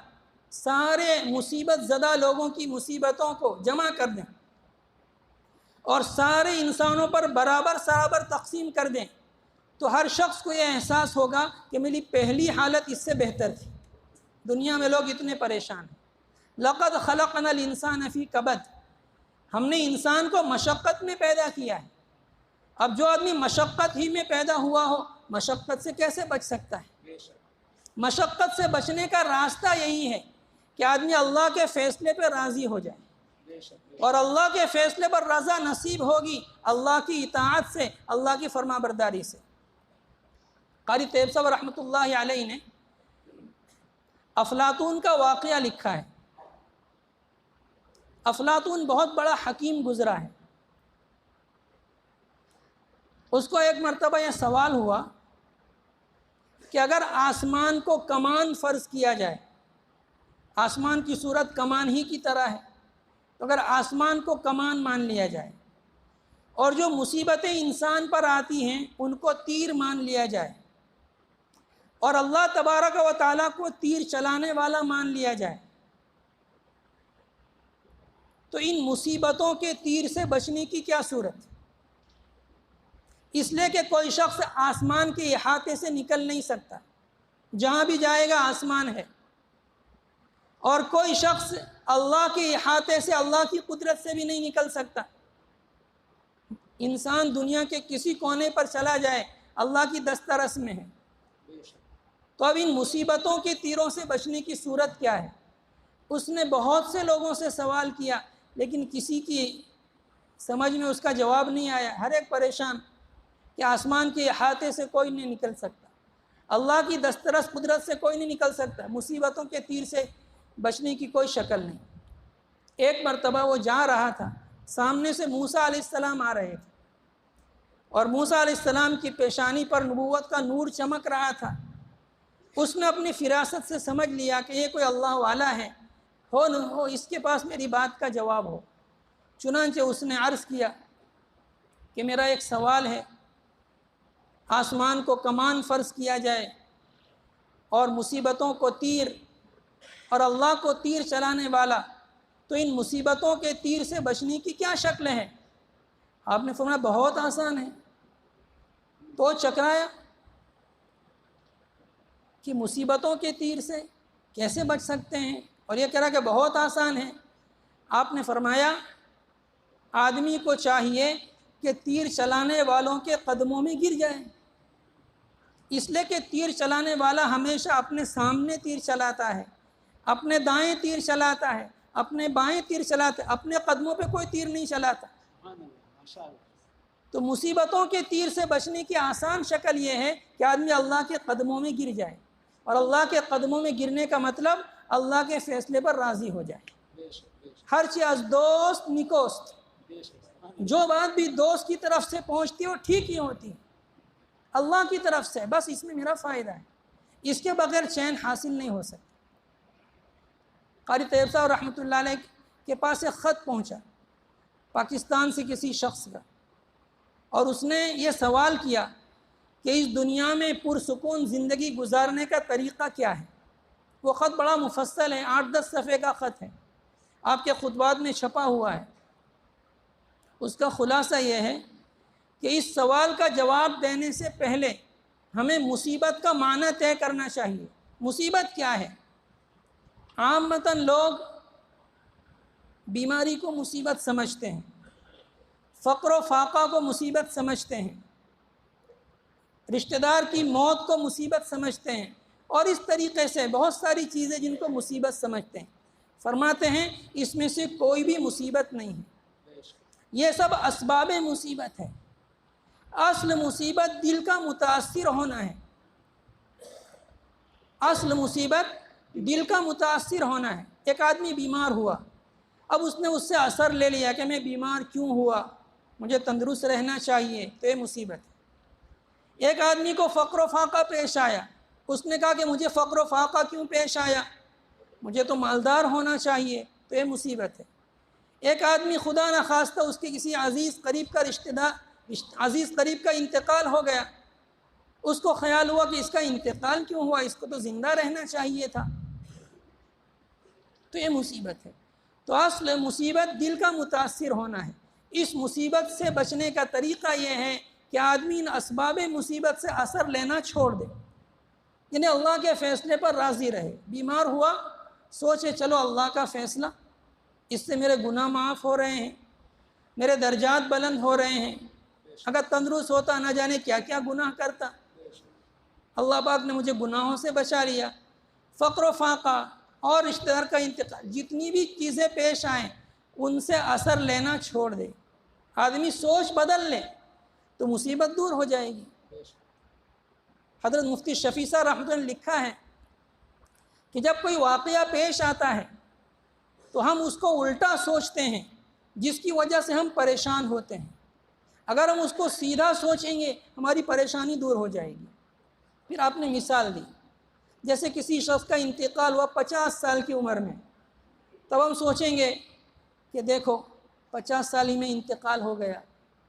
سارے مصیبت زدہ لوگوں کی مصیبتوں کو جمع کر دیں اور سارے انسانوں پر برابر تقسیم کر دیں، تو ہر شخص کو یہ احساس ہوگا کہ میری پہلی حالت اس سے بہتر تھی۔ دنیا میں لوگ اتنے پریشان ہیں۔ لقد خلقنا الانسان فی کبد، ہم نے انسان کو مشقت میں پیدا کیا ہے۔ اب جو آدمی مشقت ہی میں پیدا ہوا ہو، مشقت سے کیسے بچ سکتا ہے؟ مشقت سے بچنے کا راستہ یہی ہے کہ آدمی اللہ کے فیصلے پہ راضی ہو جائے، اور اللہ کے فیصلے پر رضا نصیب ہوگی اللہ کی اطاعت سے، اللہ کی فرما برداری سے۔ قاری طیب صاحب رحمۃ اللہ علیہ نے افلاطون کا واقعہ لکھا ہے۔ افلاطون بہت بڑا حکیم گزرا ہے۔ اس کو ایک مرتبہ یہ سوال ہوا کہ اگر آسمان کو کمان فرض کیا جائے، آسمان کی صورت کمان ہی کی طرح ہے، تو اگر آسمان کو کمان مان لیا جائے اور جو مصیبتیں انسان پر آتی ہیں ان کو تیر مان لیا جائے، اور اللہ تبارک و تعالیٰ کو تیر چلانے والا مان لیا جائے، تو ان مصیبتوں کے تیر سے بچنے کی کیا صورت؟ اس لیے کہ کوئی شخص آسمان کے احاطے سے نکل نہیں سکتا، جہاں بھی جائے گا آسمان ہے، اور کوئی شخص اللہ کے احاطے سے، اللہ کی قدرت سے بھی نہیں نکل سکتا۔ انسان دنیا کے کسی کونے پر چلا جائے اللہ کی دسترس میں ہے۔ تو اب ان مصیبتوں کے تیروں سے بچنے کی صورت کیا ہے؟ اس نے بہت سے لوگوں سے سوال کیا، لیکن کسی کی سمجھ میں اس کا جواب نہیں آیا، ہر ایک پریشان کہ آسمان کے احاطے سے کوئی نہیں نکل سکتا، اللہ کی دسترس قدرت سے کوئی نہیں نکل سکتا، مصیبتوں کے تیر سے بچنے کی کوئی شکل نہیں۔ ایک مرتبہ وہ جا رہا تھا، سامنے سے موسیٰ علیہ السلام آ رہے تھے، اور موسیٰ علیہ السلام کی پیشانی پر نبوت کا نور چمک رہا تھا۔ اس نے اپنی فراست سے سمجھ لیا کہ یہ کوئی اللہ والا ہے، ہو نہ ہو اس کے پاس میری بات کا جواب ہو۔ چنانچہ اس نے عرض کیا کہ میرا ایک سوال ہے، آسمان کو کمان فرض کیا جائے اور مصیبتوں کو تیر، اور اللہ کو تیر چلانے والا، تو ان مصیبتوں کے تیر سے بچنے کی کیا شکلیں ہیں؟ آپ نے فرمایا بہت آسان ہے۔ تو چکرایا کہ مصیبتوں کے تیر سے کیسے بچ سکتے ہیں، اور یہ کہہ رہا کہ بہت آسان ہے۔ آپ نے فرمایا آدمی کو چاہیے کہ تیر چلانے والوں کے قدموں میں گر جائے، اس لیے کہ تیر چلانے والا ہمیشہ اپنے سامنے تیر چلاتا ہے، اپنے دائیں تیر چلاتا ہے، اپنے بائیں تیر چلاتا ہے، اپنے قدموں پہ کوئی تیر نہیں چلاتا۔ تو مصیبتوں کے تیر سے بچنے کی آسان شکل یہ ہے کہ آدمی اللہ کے قدموں میں گر جائے، اور اللہ کے قدموں میں گرنے کا مطلب اللہ کے فیصلے پر راضی ہو جائے۔ ہر چیز دوست نکوست، جو بات بھی دوست کی طرف سے پہنچتی ہے وہ ٹھیک ہی ہوتی ہے، اللہ کی طرف سے، بس اس میں میرا فائدہ ہے، اس کے بغیر چین حاصل نہیں ہو سکتا۔ قاری طیب صاحب رحمۃ اللہ علیہ کے پاس ایک خط پہنچا پاکستان سے کسی شخص کا، اور اس نے یہ سوال کیا کہ اس دنیا میں پرسکون زندگی گزارنے کا طریقہ کیا ہے۔ وہ خط بڑا مفصل ہے، 8-10 صفحے کا خط ہے، آپ کے خطبات میں چھپا ہوا ہے۔ اس کا خلاصہ یہ ہے کہ اس سوال کا جواب دینے سے پہلے ہمیں مصیبت کا معنی طے کرنا چاہیے۔ مصیبت کیا ہے؟ عامتاً لوگ بیماری کو مصیبت سمجھتے ہیں، فقر و فاقہ کو مصیبت سمجھتے ہیں، رشتہ دار کی موت کو مصیبت سمجھتے ہیں، اور اس طریقے سے بہت ساری چیزیں جن کو مصیبت سمجھتے ہیں۔ فرماتے ہیں اس میں سے کوئی بھی مصیبت نہیں ہے، یہ سب اسباب مصیبت ہے۔ اصل مصیبت دل کا متاثر ہونا ہے، اصل مصیبت دل کا متاثر ہونا ہے۔ ایک آدمی بیمار ہوا، اب اس نے اس سے اثر لے لیا کہ میں بیمار کیوں ہوا، مجھے تندرست رہنا چاہیے، تو یہ مصیبت ہے۔ ایک آدمی کو فقر و فاقہ پیش آیا، اس نے کہا کہ مجھے فقر و فاقہ کیوں پیش آیا، مجھے تو مالدار ہونا چاہیے، تو یہ مصیبت ہے۔ ایک آدمی خدا نخواستہ اس کے کسی عزیز قریب کا انتقال ہو گیا، اس کو خیال ہوا کہ اس کا انتقال کیوں ہوا، اس کو تو زندہ رہنا چاہیے تھا، تو یہ مصیبت ہے۔ تو اصل مصیبت دل کا متاثر ہونا ہے۔ اس مصیبت سے بچنے کا طریقہ یہ ہے کہ آدمی ان اسباب مصیبت سے اثر لینا چھوڑ دے، یعنی اللہ کے فیصلے پر راضی رہے۔ بیمار ہوا، سوچے چلو اللہ کا فیصلہ، اس سے میرے گناہ معاف ہو رہے ہیں، میرے درجات بلند ہو رہے ہیں، اگر تندرست ہوتا نہ جانے کیا کیا گناہ کرتا، اللہ پاک نے مجھے گناہوں سے بچا لیا۔ فقر و فاقہ اور رشتہ دار کا انتقال، جتنی بھی چیزیں پیش آئیں ان سے اثر لینا چھوڑ دے، آدمی سوچ بدل لے تو مصیبت دور ہو جائے گی۔ حضرت مفتی شفیع صاحب رحمۃ اللہ نے لکھا ہے کہ جب کوئی واقعہ پیش آتا ہے تو ہم اس کو الٹا سوچتے ہیں، جس کی وجہ سے ہم پریشان ہوتے ہیں۔ اگر ہم اس کو سیدھا سوچیں گے ہماری پریشانی دور ہو جائے گی۔ پھر آپ نے مثال دی، جیسے کسی شخص کا انتقال ہوا 50 سال کی عمر میں، تب ہم سوچیں گے کہ دیکھو 50 سال ہی میں انتقال ہو گیا،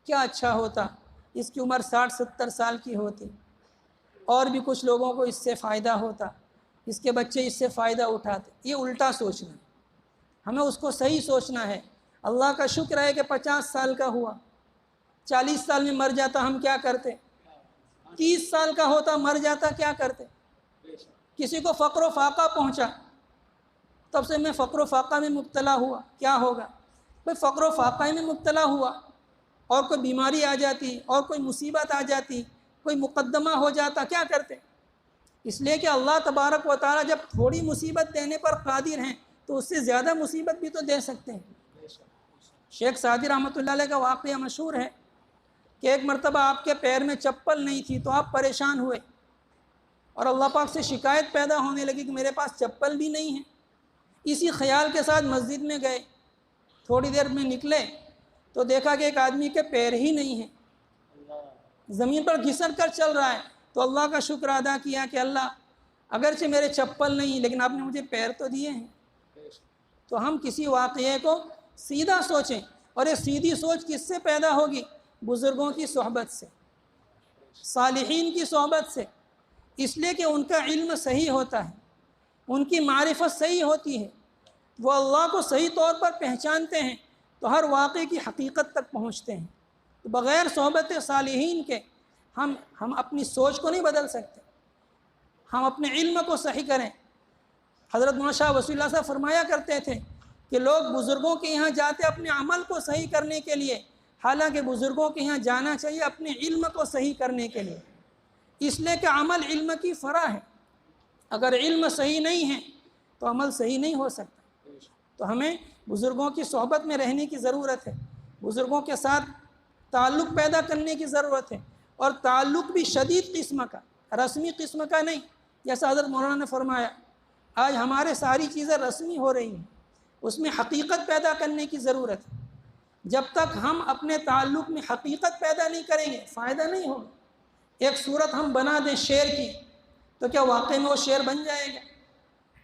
کیا اچھا ہوتا، اس کی عمر 60-70 سال کی ہوتی، اور بھی کچھ لوگوں کو اس سے فائدہ ہوتا، اس کے بچے اس سے فائدہ اٹھاتے۔ یہ الٹا سوچنا، ہمیں اس کو صحیح سوچنا ہے۔ اللہ کا شکر ہے کہ 50 سال کا ہوا، 40 سال میں مر جاتا ہم کیا کرتے، 30 سال کا ہوتا مر جاتا کیا کرتے۔ کسی کو فقر و فاقہ پہنچا، تب سے میں فقر و فاقہ میں مبتلا ہوا، کیا ہوگا؟ بھئی فقر و فاقہ میں مبتلا ہوا، اور کوئی بیماری آ جاتی، اور کوئی مصیبت آ جاتی، کوئی مقدمہ ہو جاتا، کیا کرتے؟ اس لیے کہ اللہ تبارک و تعالیٰ جب تھوڑی مصیبت دینے پر قادر ہیں تو اس سے زیادہ مصیبت بھی تو دے سکتے ہیں۔ شیخ سعدی رحمۃ اللہ علیہ کا واقعہ مشہور ہے کہ ایک مرتبہ آپ کے پیر میں چپل نہیں تھی تو آپ پریشان ہوئے اور اللہ پاک سے شکایت پیدا ہونے لگی کہ میرے پاس چپل بھی نہیں ہے۔ اسی خیال کے ساتھ مسجد میں گئے، تھوڑی دیر میں نکلے تو دیکھا کہ ایک آدمی کے پیر ہی نہیں ہیں، زمین پر گھسٹ کر چل رہا ہے۔ تو اللہ کا شکر ادا کیا کہ اللہ اگرچہ میرے چپل نہیں لیکن آپ نے مجھے پیر تو دیے ہیں۔ تو ہم کسی واقعے کو سیدھا سوچیں، اور یہ سیدھی سوچ کس سے پیدا ہوگی؟ بزرگوں کی صحبت سے، صالحین کی صحبت سے، اس لیے کہ ان کا علم صحیح ہوتا ہے، ان کی معرفت صحیح ہوتی ہے، وہ اللہ کو صحیح طور پر پہچانتے ہیں تو ہر واقعے کی حقیقت تک پہنچتے ہیں۔ تو بغیر صحبت صالحین کے ہم اپنی سوچ کو نہیں بدل سکتے، ہم اپنے علم کو صحیح کریں۔ حضرت مولانا شاہ وصی اللہ صاحب فرمایا کرتے تھے کہ لوگ بزرگوں کے یہاں جاتے اپنے عمل کو صحیح کرنے کے لیے، حالانکہ بزرگوں کے یہاں جانا چاہیے اپنے علم کو صحیح کرنے کے لیے، اس لیے کہ عمل علم کی فرع ہے۔ اگر علم صحیح نہیں ہے تو عمل صحیح نہیں ہو سکتا۔ تو ہمیں بزرگوں کی صحبت میں رہنے کی ضرورت ہے، بزرگوں کے ساتھ تعلق پیدا کرنے کی ضرورت ہے، اور تعلق بھی شدید قسم کا، رسمی قسم کا نہیں۔ جیسا حضرت مولانا نے فرمایا آج ہمارے ساری چیزیں رسمی ہو رہی ہیں، اس میں حقیقت پیدا کرنے کی ضرورت ہے۔ جب تک ہم اپنے تعلق میں حقیقت پیدا نہیں کریں گے فائدہ نہیں ہوگا۔ ایک صورت ہم بنا دیں شعر کی تو کیا واقعی میں وہ شعر بن جائے گا؟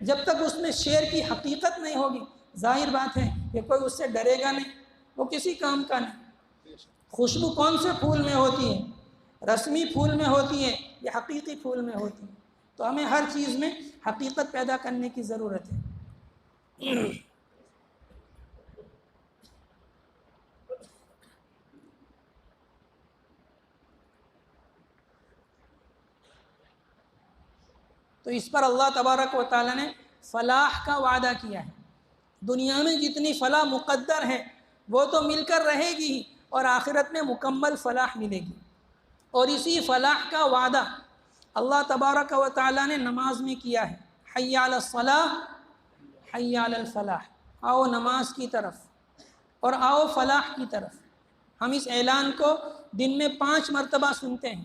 جب تک اس میں شعر کی حقیقت نہیں ہوگی ظاہر بات ہے کہ کوئی اس سے ڈرے گا نہیں، وہ کسی کام کا نہیں۔ خوشبو کون سے پھول میں ہوتی ہے؟ رسمی پھول میں ہوتی ہے یا حقیقی پھول میں ہوتی ہے؟ تو ہمیں ہر چیز میں حقیقت پیدا کرنے کی ضرورت ہے۔ تو اس پر اللہ تبارک و تعالیٰ نے فلاح کا وعدہ کیا ہے۔ دنیا میں جتنی فلاح مقدر ہے وہ تو مل کر رہے گی ہی، اور آخرت میں مکمل فلاح ملے گی۔ اور اسی فلاح کا وعدہ اللہ تبارک و تعالیٰ نے نماز میں کیا ہے۔ حی علی الصلاح حی علی الفلاح، آؤ نماز کی طرف اور آؤ فلاح کی طرف۔ ہم اس اعلان کو دن میں 5 مرتبہ سنتے ہیں،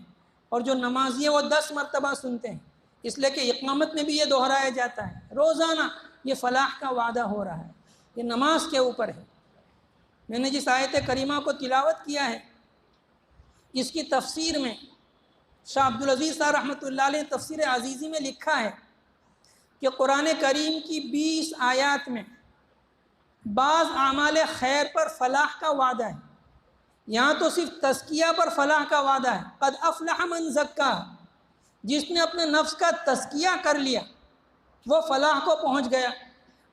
اور جو نمازی ہیں وہ 10 مرتبہ سنتے ہیں، اس لیے کہ اقامت میں بھی یہ دہرایا جاتا ہے۔ روزانہ یہ فلاح کا وعدہ ہو رہا ہے، یہ نماز کے اوپر ہے۔ میں نے جس آیت کریمہ کو تلاوت کیا ہے اس کی تفسیر میں شاہ عبدالعزیز صاحب رحمۃ اللہ علیہ تفسیر عزیزی میں لکھا ہے کہ قرآن کریم کی 20 آیات میں بعض اعمال خیر پر فلاح کا وعدہ ہے، یہاں تو صرف تزکیہ پر فلاح کا وعدہ ہے۔ قد افلح من زکا، جس نے اپنے نفس کا تزکیہ کر لیا وہ فلاح کو پہنچ گیا،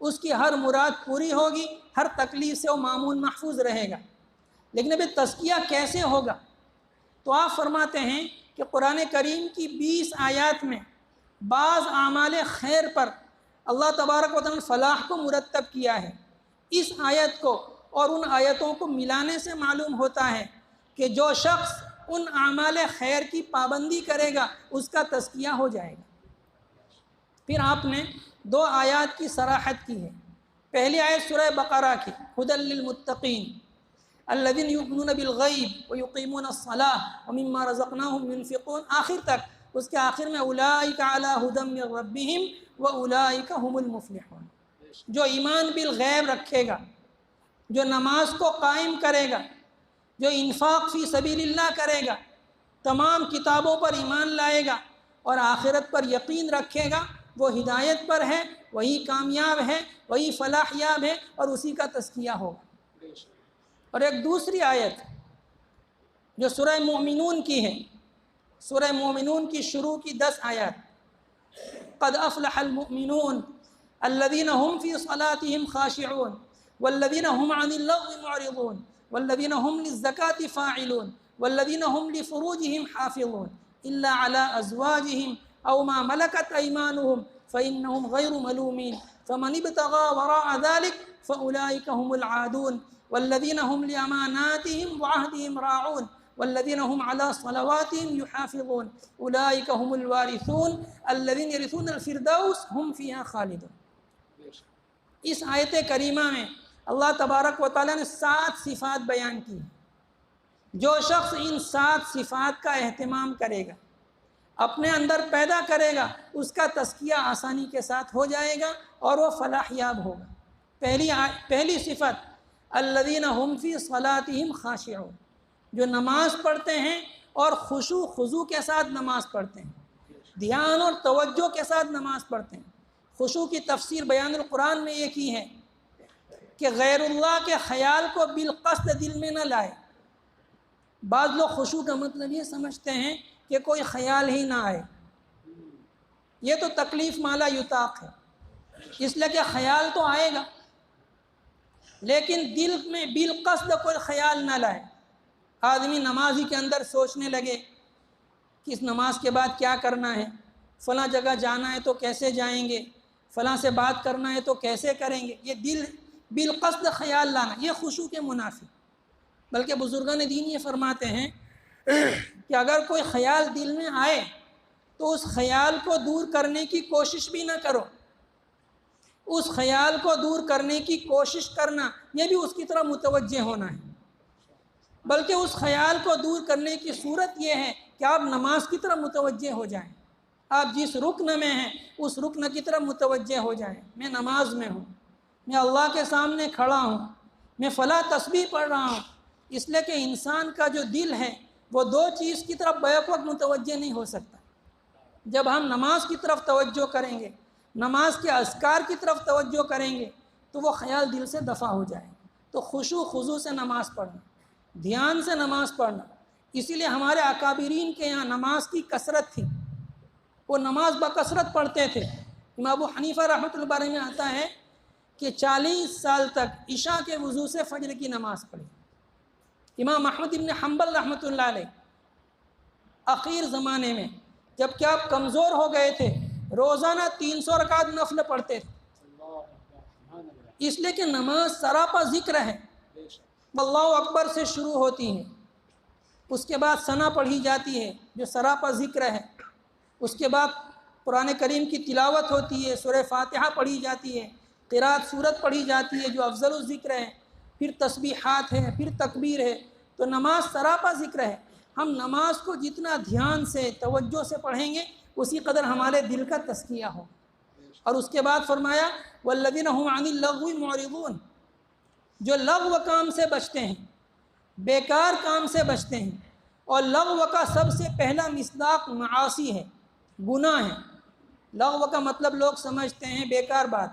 اس کی ہر مراد پوری ہوگی، ہر تکلیف سے وہ معمون محفوظ رہے گا۔ لیکن ابھی تزکیہ کیسے ہوگا؟ تو آپ فرماتے ہیں کہ قرآن کریم کی 20 آیات میں بعض اعمال خیر پر اللہ تبارک و تعالیٰ نے فلاح کو مرتب کیا ہے۔ اس آیت کو اور ان آیتوں کو ملانے سے معلوم ہوتا ہے کہ جو شخص ان اعمال خیر کی پابندی کرے گا اس کا تزکیہ ہو جائے گا۔ پھر آپ نے 2 آیات کی صراحت کی ہے۔ پہلی آیت سورہ بقرہ کی، ھدی للمتقین الذین یؤمنون بالغیب ویقیمون الصلاۃ ومما رزقناہم ینفقون، آخر تک۔ اس کے آخر میں اولئک علی ھدی من ربہم واولئک ھم المفلحون۔ جو ایمان بالغیب رکھے گا، جو نماز کو قائم کرے گا، جو انفاق فی سبیل اللہ کرے گا، تمام کتابوں پر ایمان لائے گا اور آخرت پر یقین رکھے گا، وہ ہدایت پر ہے، وہی کامیاب ہے، وہی فلاح یاب ہے، اور اسی کا تزکیہ ہوگا۔ اور ایک دوسری آیت جو سورہ مومنون کی ہے، سورہ مومنون کی شروع کی 10 آیات، قد افلح المؤمنون الذین هم فی صلاتهم خاشعون والذین هم عن اللغو معرضون والذین هم للزکاة فاعلون والذین هم لفروجهم حافظون الا على ازواجهم او ما ملکت ایمانهم فإنهم غیر ملومین فمن ابتغى وراء ذلك فأولئک هم العادون والذین هم لأماناتهم وعهدهم راعون والذین هم على صلواتهم يحافظون أولئک هم الوارثون الذین يرثون الفردوس هم فيها خالدون۔ اس آیت کریمہ میں اللہ تبارک و تعالیٰ نے 7 صفات بیان کی. جو شخص ان 7 صفات کا اہتمام کرے گا، اپنے اندر پیدا کرے گا، اس کا تزکیہ آسانی کے ساتھ ہو جائے گا اور وہ فلاح یاب ہوگا. پہلی صفت الذین هم فی صلاتہم خاشعون، جو نماز پڑھتے ہیں اور خشوع خضوع کے ساتھ نماز پڑھتے ہیں، دھیان اور توجہ کے ساتھ نماز پڑھتے ہیں. خشوع کی تفسیر بیان القرآن میں یہ کی ہے کہ غیر اللہ کے خیال کو بالقصد دل میں نہ لائے. بعض لوگ خشوع کا مطلب یہ سمجھتے ہیں کہ کوئی خیال ہی نہ آئے، یہ تو تکلیف مالا یطاق ہے، اس لیے کہ خیال تو آئے گا لیکن دل میں بالقصد کوئی خیال نہ لائے. آدمی نمازی کے اندر سوچنے لگے کہ اس نماز کے بعد کیا کرنا ہے، فلاں جگہ جانا ہے تو کیسے جائیں گے، فلاں سے بات کرنا ہے تو کیسے کریں گے. یہ دل بالقصد خیال لانا یہ خشوع کے منافی. بلکہ بزرگان دین یہ فرماتے ہیں کہ اگر کوئی خیال دل میں آئے تو اس خیال کو دور کرنے کی کوشش بھی نہ کرو. اس خیال کو دور کرنے کی کوشش کرنا یہ بھی اس کی طرف متوجہ ہونا ہے. بلکہ اس خیال کو دور کرنے کی صورت یہ ہے کہ آپ نماز کی طرف متوجہ ہو جائیں. آپ جس رکن میں ہیں اس رکن کی طرف متوجہ ہو جائیں. میں نماز میں ہوں، میں اللہ کے سامنے کھڑا ہوں، میں فلاں تسبیح پڑھ رہا ہوں. اس لیے کہ انسان کا جو دل ہے وہ 2 چیز کی طرف بیک وقت متوجہ نہیں ہو سکتا. جب ہم نماز کی طرف توجہ کریں گے، نماز کے اذکار کی طرف توجہ کریں گے تو وہ خیال دل سے دفع ہو جائے. تو خشوع خضوع سے نماز پڑھنا، دھیان سے نماز پڑھنا. اسی لیے ہمارے اکابرین کے یہاں نماز کی کثرت تھی، وہ نماز بکثرت پڑھتے تھے. امام ابو حنیفہ رحمۃ اللہ علیہ میں آتا ہے کہ 40 سال تک عشاء کے وضو سے فجر کی نماز پڑھی. امام احمد بن حنبل رحمۃ اللہ علیہ اخیر زمانے میں جب کہ آپ کمزور ہو گئے تھے روزانہ 300 رکعت نفل پڑھتے تھے، اس لیے کہ نماز سراپا ذکر ہے. اللہ اکبر سے شروع ہوتی ہے، اس کے بعد ثنا پڑھی جاتی ہے جو سراپا ذکر ہے، اس کے بعد قرآن کریم کی تلاوت ہوتی ہے، سورہ فاتحہ پڑھی جاتی ہے، قرات سورت پڑھی جاتی ہے جو افضل الذکر ہے، پھر تسبیحات ہے، پھر تکبیر ہے. تو نماز سراپا ذکر ہے. ہم نماز کو جتنا دھیان سے توجہ سے پڑھیں گے اسی قدر ہمارے دل کا تزکیہ ہو. اور اس کے بعد فرمایا والذین هم عن اللغو معرضون، جو لغو کام سے بچتے ہیں، بیکار کام سے بچتے ہیں. اور لغو کا سب سے پہلا مصداق معاصی ہے، گناہ ہے. لغو کا مطلب لوگ سمجھتے ہیں بیکار بات،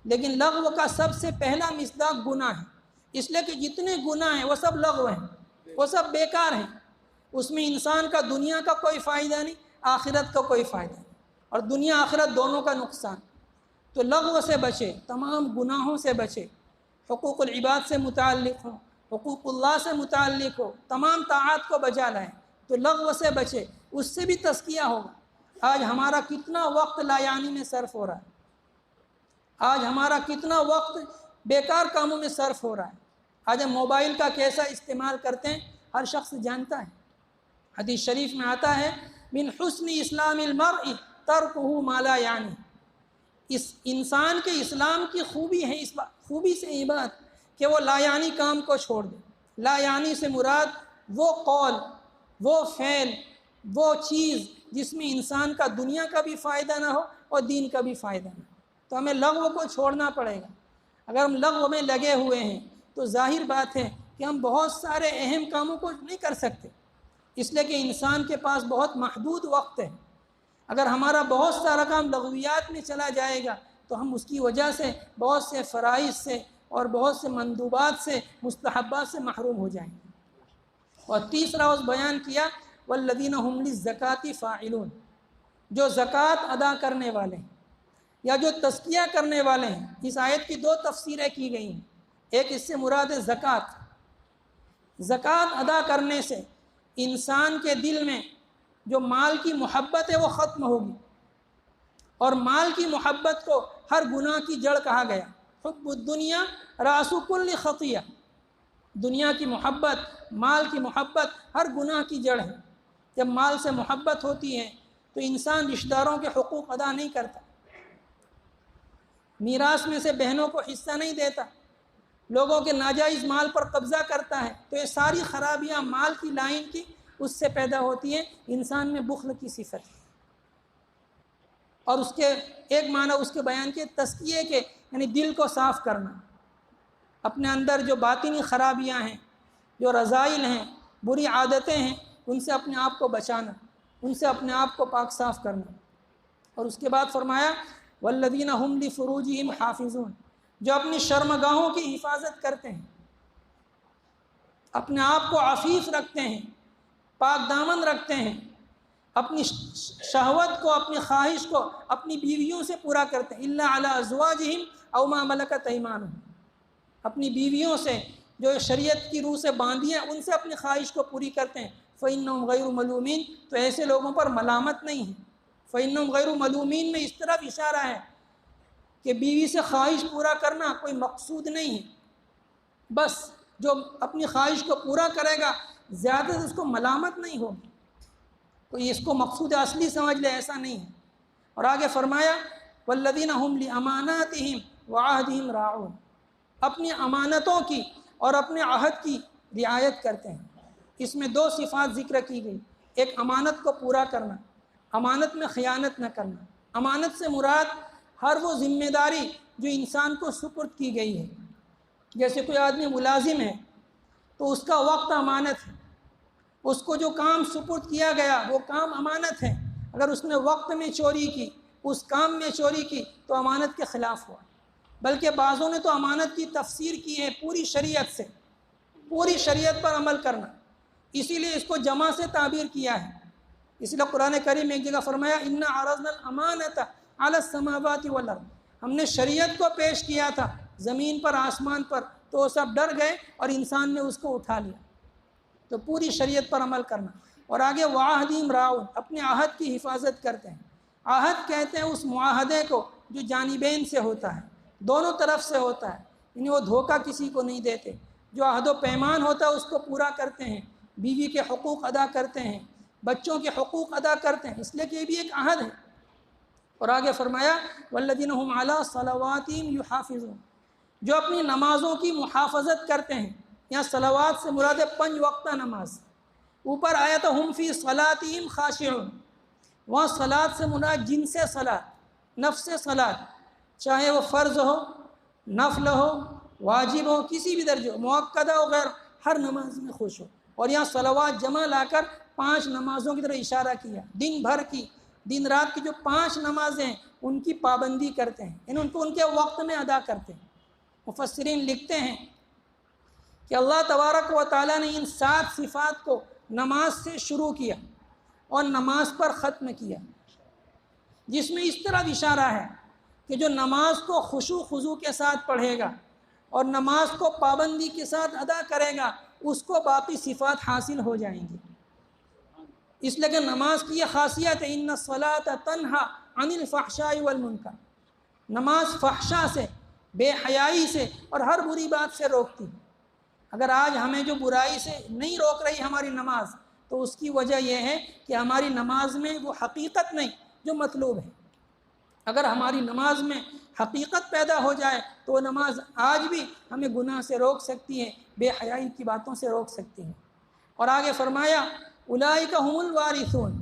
لیکن لغو کا سب سے پہلا مصداق گناہ ہے. اس لیے کہ جتنے گناہ ہیں وہ سب لغو ہیں، وہ سب بیکار ہیں. اس میں انسان کا دنیا کا کوئی فائدہ نہیں، آخرت کا کوئی فائدہ نہیں، اور دنیا آخرت دونوں کا نقصان. تو لغو سے بچے، تمام گناہوں سے بچے، حقوق العباد سے متعلق ہوں، حقوق اللہ سے متعلق ہو، تمام طاعات کو بجا لائیں. تو لغو سے بچے، اس سے بھی تزکیہ ہوگا. آج ہمارا کتنا وقت لا یعنی میں صرف ہو رہا ہے، آج ہمارا کتنا وقت بیکار کاموں میں صرف ہو رہا ہے. آج ہم موبائل کا کیسا استعمال کرتے ہیں ہر شخص جانتا ہے. حدیث شریف میں آتا ہے من حسن اسلام المرء ترکہ ما لا یعنی. اس انسان کے اسلام کی خوبی ہے، اس خوبی سے یہ بات کہ وہ لا یعنی کام کو چھوڑ دے. لا یعنی سے مراد وہ قول، وہ فعل، وہ چیز جس میں انسان کا دنیا کا بھی فائدہ نہ ہو اور دین کا بھی فائدہ نہ ہو. تو ہمیں لغو کو چھوڑنا پڑے گا. اگر ہم لغو میں لگے ہوئے ہیں تو ظاہر بات ہے کہ ہم بہت سارے اہم کاموں کو نہیں کر سکتے، اس لیے کہ انسان کے پاس بہت محدود وقت ہے. اگر ہمارا بہت سارا کام لغویات میں چلا جائے گا تو ہم اس کی وجہ سے بہت سے فرائض سے اور بہت سے مندوبات سے، مستحبات سے محروم ہو جائیں گے. اور تیسرا اس بیان کیا والذین هم للزکاۃ فاعلون، جو زکوٰۃ ادا کرنے والے ہیں یا جو تزکیہ کرنے والے ہیں. اس آیت کی 2 تفسیریں کی گئی ہیں. ایک اس سے مراد ہے زکوٰۃ. زکوٰۃ ادا کرنے سے انسان کے دل میں جو مال کی محبت ہے وہ ختم ہوگی، اور مال کی محبت کو ہر گناہ کی جڑ کہا گیا. حب الدنیا راس کل خطیہ، دنیا کی محبت، مال کی محبت ہر گناہ کی جڑ ہے. جب مال سے محبت ہوتی ہے تو انسان رشتہ داروں کے حقوق ادا نہیں کرتا، میراث میں سے بہنوں کو حصہ نہیں دیتا، لوگوں کے ناجائز مال پر قبضہ کرتا ہے، تو یہ ساری خرابیاں مال کی لائن کی اس سے پیدا ہوتی ہیں۔ انسان میں بخل کی صفت ہے، اور اس کے ایک معنی اس کے بیان کے تزکیے کے، یعنی دل کو صاف کرنا، اپنے اندر جو باطنی خرابیاں ہیں، جو رذائل ہیں، بری عادتیں ہیں، ان سے اپنے آپ کو بچانا، ان سے اپنے آپ کو پاک صاف کرنا۔ اور اس کے بعد فرمایا والذین هم لفروجہم حافظون، جو اپنی شرمگاہوں کی حفاظت کرتے ہیں، اپنے آپ کو عفیف رکھتے ہیں، پاک دامن رکھتے ہیں، اپنی شہوت کو، اپنی خواہش کو اپنی بیویوں سے پورا کرتے ہیں، الا علی ازواجہم او ما ملکت ایمانہم، اپنی بیویوں سے جو شریعت کی روح سے باندھی ہیں ان سے اپنی خواہش کو پوری کرتے ہیں۔ فإنہم غیر ملومین، تو ایسے لوگوں پر ملامت نہیں ہے۔ فإنہم غیر ملومین میں اس طرف اشارہ ہے کہ بیوی سے خواہش پورا کرنا کوئی مقصود نہیں ہے، بس جو اپنی خواہش کو پورا کرے گا زیادہ سے اس کو ملامت نہیں ہوگی، کوئی اس کو مقصود اصلی سمجھ لے، ایسا نہیں ہے۔ اور آگے فرمایا والذین هم لأماناتہم وعہدہم راعون، اپنی امانتوں کی اور اپنے عہد کی رعایت کرتے ہیں۔ اس میں دو صفات ذکر کی گئی، ایک امانت کو پورا کرنا، امانت میں خیانت نہ کرنا۔ امانت سے مراد ہر وہ ذمہ داری جو انسان کو سپرد کی گئی ہے، جیسے کوئی آدمی ملازم ہے تو اس کا وقت امانت ہے، اس کو جو کام سپرد کیا گیا وہ کام امانت ہے، اگر اس نے وقت میں چوری کی، اس کام میں چوری کی تو امانت کے خلاف ہوا۔ بلکہ بعضوں نے تو امانت کی تفسیر کی ہے پوری شریعت سے، پوری شریعت پر عمل کرنا، اسی لیے اس کو جمع سے تعبیر کیا ہے۔ اس لیے قرآن کریم میں ایک جگہ فرمایا انا عرضنا الامانۃ علی السماوات والارض، ہم نے شریعت کو پیش کیا تھا زمین پر، آسمان پر، تو وہ سب ڈر گئے اور انسان نے اس کو اٹھا لیا۔ تو پوری شریعت پر عمل کرنا۔ اور آگے وعہدہم راعون، اپنے عہد کی حفاظت کرتے ہیں۔ عہد کہتے ہیں اس معاہدے کو جو جانبین سے ہوتا ہے، دونوں طرف سے ہوتا ہے، یعنی وہ دھوکہ کسی کو نہیں دیتے، جو عہد و پیمان ہوتا ہے اس کو پورا کرتے ہیں، بیوی کے حقوق ادا کرتے ہیں، بچوں کے حقوق ادا کرتے ہیں، اس لیے کہ یہ بھی ایک عہد ہے۔ اور آگے فرمایا والذین هم علی صلواتہم یحافظون، جو اپنی نمازوں کی محافظت کرتے ہیں۔ یہاں صلوات سے مراد ہے 5 وقتہ نماز۔ اوپر آیا تو ہم فی صلاتہم خاشعون، وہاں صلات سے مراد جن سے صلات، نفس صلات، چاہے وہ فرض ہو، نفل ہو، واجب ہو، کسی بھی درجے ہو، مؤکدہ ہو، غیر، ہر نماز میں خوش ہو۔ اور یہاں صلوات جمع لا کر 5 نمازوں کی طرف اشارہ کیا، دن بھر کی، دن رات کی جو 5 نمازیں ہیں ان کی پابندی کرتے ہیں، یعنی ان کو ان کے وقت میں ادا کرتے ہیں۔ مفسرین لکھتے ہیں کہ اللہ تبارک و تعالیٰ نے ان 7 صفات کو نماز سے شروع کیا اور نماز پر ختم کیا، جس میں اس طرح اشارہ ہے کہ جو نماز کو خشوع خضوع کے ساتھ پڑھے گا اور نماز کو پابندی کے ساتھ ادا کرے گا اس کو باقی صفات حاصل ہو جائیں گی۔ اس لیے کہ نماز کی یہ خاصیت ہے ان الصلاۃ تنہی عن الفحشاء والمنکر، نماز فحشا سے، بے حیائی سے اور ہر بری بات سے روکتی ہے۔ اگر آج ہمیں جو برائی سے نہیں روک رہی ہماری نماز، تو اس کی وجہ یہ ہے کہ ہماری نماز میں وہ حقیقت نہیں جو مطلوب ہے۔ اگر ہماری نماز میں حقیقت پیدا ہو جائے تو وہ نماز آج بھی ہمیں گناہ سے روک سکتی ہے، بے حیائی کی باتوں سے روک سکتی ہے۔ اور آگے فرمایا اولئک هم الوارثون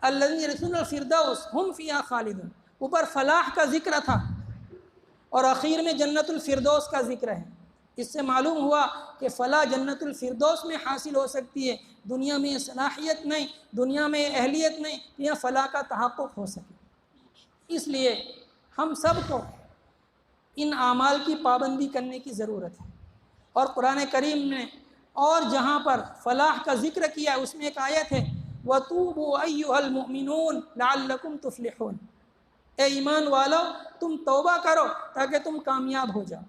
الذین یرثون الفردوس هم فیہا خالدون، اوپر فلاح کا ذکر تھا اور اخیر میں جنت الفردوس کا ذکر ہے۔ اس سے معلوم ہوا کہ فلاح جنت الفردوس میں حاصل ہو سکتی ہے، دنیا میں صلاحیت نہیں، دنیا میں اہلیت نہیں کہ یہاں فلاح کا تحقق ہو سکے۔ اس لیے ہم سب کو ان اعمال کی پابندی کرنے کی ضرورت ہے۔ اور قرآن کریم نے اور جہاں پر فلاح کا ذکر کیا ہے اس میں ایک آیت ہے وَتُوبُوا أَيُّهَا الْمُؤْمِنُونَ لَعَلَّكُمْ تُفْلِحُونَ، اے ایمان والو تم توبہ کرو تاکہ تم کامیاب ہو جاؤ۔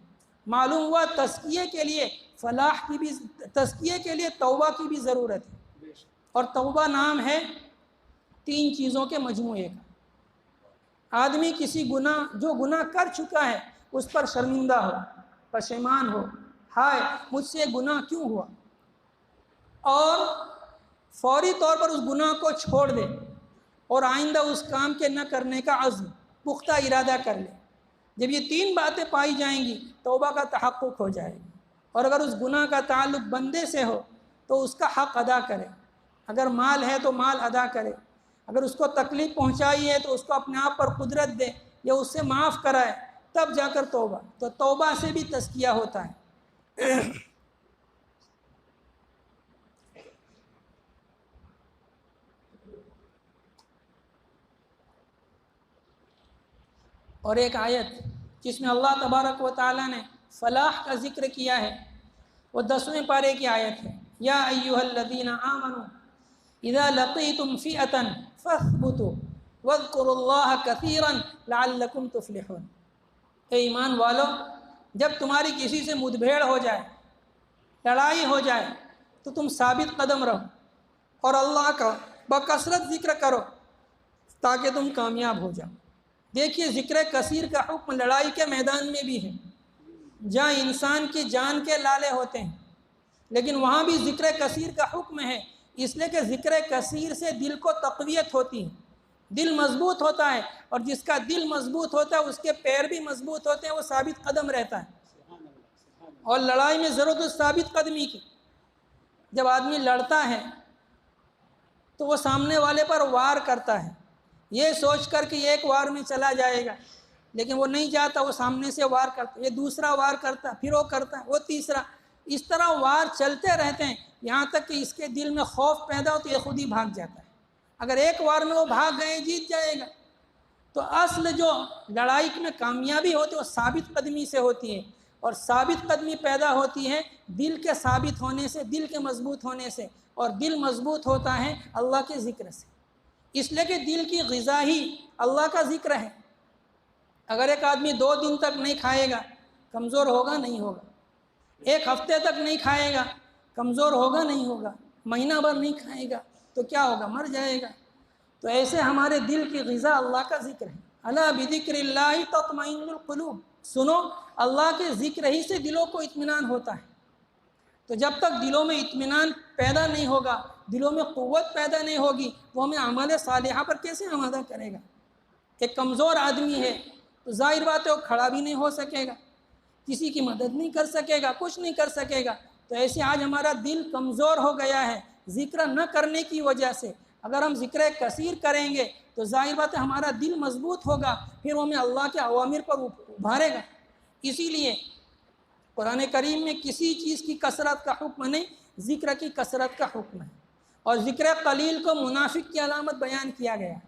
معلوم ہوا تزکیے کے لیے فلاح کی بھی، تزکیے کے لیے توبہ کی بھی ضرورت ہے۔ اور توبہ نام ہے 3 چیزوں کے مجموعے کا۔ آدمی کسی گناہ، جو گناہ کر چکا ہے اس پر شرمندہ ہو، پشیمان ہو، ہائے مجھ سے گناہ کیوں ہوا، اور فوری طور پر اس گناہ کو چھوڑ دے اور آئندہ اس کام کے نہ کرنے کا عزم، پختہ ارادہ کر لے۔ جب یہ 3 باتیں پائی جائیں گی توبہ کا تحقق ہو جائے گا۔ اور اگر اس گناہ کا تعلق بندے سے ہو تو اس کا حق ادا کرے، اگر مال ہے تو مال ادا کرے، اگر اس کو تکلیف پہنچائی ہے تو اس کو اپنے آپ پر قدرت دے یا اس سے معاف کرائے، تب جا کر توبہ، تو توبہ سے بھی تزکیہ ہوتا ہے۔ اور ایک آیت جس میں اللہ تبارک و تعالیٰ نے فلاح کا ذکر کیا ہے، وہ 10ویں پارے کی آیت ہے، یا ایھا الذین آمنوا اذا لقیتم فئۃ فاثبتوا واذکروا اللہ کثیرا لعلکم تفلحون۔ اے ایمان والو، جب تمہاری کسی سے مدبھیڑ ہو جائے، لڑائی ہو جائے، تو تم ثابت قدم رہو اور اللہ کا بکثرت ذکر کرو تاکہ تم کامیاب ہو جاؤ۔ دیکھیے، ذکر کثیر کا حکم لڑائی کے میدان میں بھی ہے، جہاں انسان کی جان کے لالے ہوتے ہیں، لیکن وہاں بھی ذکر کثیر کا حکم ہے، اس لیے کہ ذکر کثیر سے دل کو تقویت ہوتی ہے، دل مضبوط ہوتا ہے، اور جس کا دل مضبوط ہوتا ہے اس کے پیر بھی مضبوط ہوتے ہیں، وہ ثابت قدم رہتا ہے۔ اور لڑائی میں ضرورت ہے ثابت قدمی کی۔ جب آدمی لڑتا ہے تو وہ سامنے والے پر وار کرتا ہے، یہ سوچ کر کہ ایک وار میں چلا جائے گا، لیکن وہ نہیں جاتا، وہ سامنے سے وار کرتا، یہ دوسرا وار کرتا، پھر وہ کرتا ہے، وہ تیسرا، اس طرح وار چلتے رہتے ہیں، یہاں تک کہ اس کے دل میں خوف پیدا ہو تو یہ خود ہی بھاگ جاتا ہے۔ اگر ایک وار میں وہ بھاگ گئے، جیت جائے گا۔ تو اصل جو لڑائی میں کامیابی ہوتی ہے وہ ثابت قدمی سے ہوتی ہے، اور ثابت قدمی پیدا ہوتی ہے دل کے ثابت ہونے سے، دل کے مضبوط ہونے سے، اور دل مضبوط ہوتا ہے اللہ کے ذکر سے، اس لیے کہ دل کی غذا ہی اللہ کا ذکر ہے۔ اگر ایک آدمی 2 دن تک نہیں کھائے گا، کمزور ہوگا نہیں ہوگا، 1 ہفتے تک نہیں کھائے گا، کمزور ہوگا نہیں ہوگا، مہینہ بھر نہیں کھائے گا تو کیا ہوگا؟ مر جائے گا۔ تو ایسے ہمارے دل کی غذا اللہ کا ذکر ہے۔ الا بذکر اللہ تطمئن القلوب، سنو، اللہ کے ذکر ہی سے دلوں کو اطمینان ہوتا ہے۔ تو جب تک دلوں میں اطمینان پیدا نہیں ہوگا، دلوں میں قوت پیدا نہیں ہوگی، وہ ہمیں عمل صالحہ پر کیسے آمادہ کرے گا؟ ایک کمزور آدمی ہے تو ظاہر بات ہے وہ کھڑا بھی نہیں ہو سکے گا، کسی کی مدد نہیں کر سکے گا، کچھ نہیں کر سکے گا۔ تو ایسے آج ہمارا دل کمزور ہو گیا ہے ذکر نہ کرنے کی وجہ سے۔ اگر ہم ذکر کثیر کریں گے تو ظاہر بات ہے ہمارا دل مضبوط ہوگا، پھر وہ ہمیں اللہ کے اوامر پر ابھارے گا۔ اسی لیے قرآن کریم میں کسی چیز کی کثرت کا حکم نہیں، ذکر کی کثرت کا حکم ہے، اور ذکر قلیل کو منافق کی علامت بیان کیا گیا۔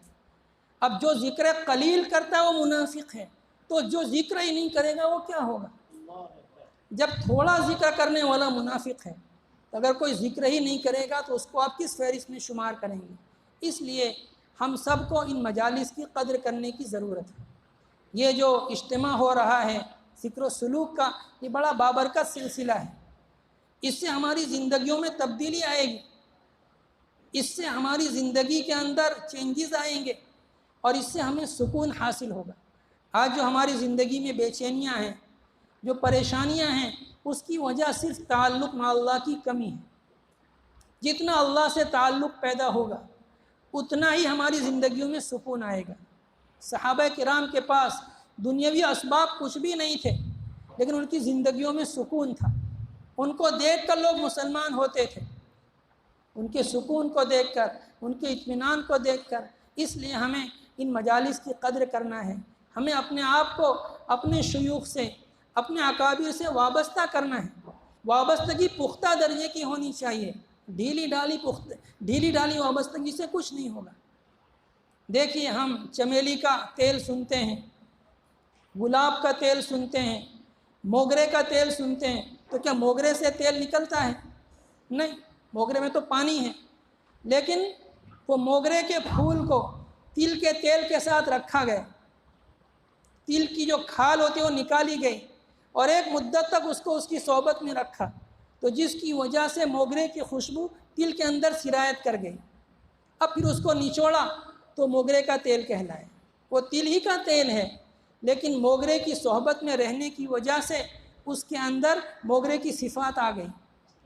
اب جو ذکر قلیل کرتا ہے وہ منافق ہے، تو جو ذکر ہی نہیں کرے گا وہ کیا ہوگا؟ جب تھوڑا ذکر کرنے والا منافق ہے، تو اگر کوئی ذکر ہی نہیں کرے گا تو اس کو آپ کس فہرست میں شمار کریں گے؟ اس لیے ہم سب کو ان مجالس کی قدر کرنے کی ضرورت ہے۔ یہ جو اجتماع ہو رہا ہے ذکر و سلوک کا، یہ بڑا بابرکت سلسلہ ہے، اس سے ہماری زندگیوں میں تبدیلی آئے گی، اس سے ہماری زندگی کے اندر چینجز آئیں گے، اور اس سے ہمیں سکون حاصل ہوگا۔ آج جو ہماری زندگی میں بے چینیاں ہیں، جو پریشانیاں ہیں، اس کی وجہ صرف تعلق مع اللہ کی کمی ہے۔ جتنا اللہ سے تعلق پیدا ہوگا اتنا ہی ہماری زندگیوں میں سکون آئے گا۔ صحابہ کرام کے پاس دنیاوی اسباب کچھ بھی نہیں تھے، لیکن ان کی زندگیوں میں سکون تھا۔ ان کو دیکھ کر لوگ مسلمان ہوتے تھے، ان کے سکون کو دیکھ کر، ان کے اطمینان کو دیکھ کر۔ اس لیے ہمیں ان مجالس کی قدر کرنا ہے، ہمیں اپنے آپ کو اپنے شیوخ سے، اپنے اکابر سے وابستہ کرنا ہے۔ وابستگی پختہ درجے کی ہونی چاہیے، ڈھیلی ڈالی وابستگی سے کچھ نہیں ہوگا۔ دیکھیے، ہم چمیلی کا تیل سنتے ہیں، گلاب کا تیل سنتے ہیں، موگرے کا تیل سنتے ہیں، تو کیا موگرے سے تیل نکلتا ہے؟ نہیں، موگرے میں تو پانی ہے، لیکن وہ موگرے کے پھول کو تل کے تیل کے ساتھ رکھا گیا، تل کی جو کھال ہوتی ہے وہ نکالی گئی، اور ایک مدت تک اس کو اس کی صحبت میں رکھا، تو جس کی وجہ سے موگرے کی خوشبو تل کے اندر سرایت کر گئی۔ اب پھر اس کو نچوڑا تو موگرے کا تیل کہلائے۔ وہ تل ہی کا تیل ہے، لیکن موگرے کی صحبت میں رہنے کی وجہ سے اس کے اندر موگرے کی صفات آ گئی۔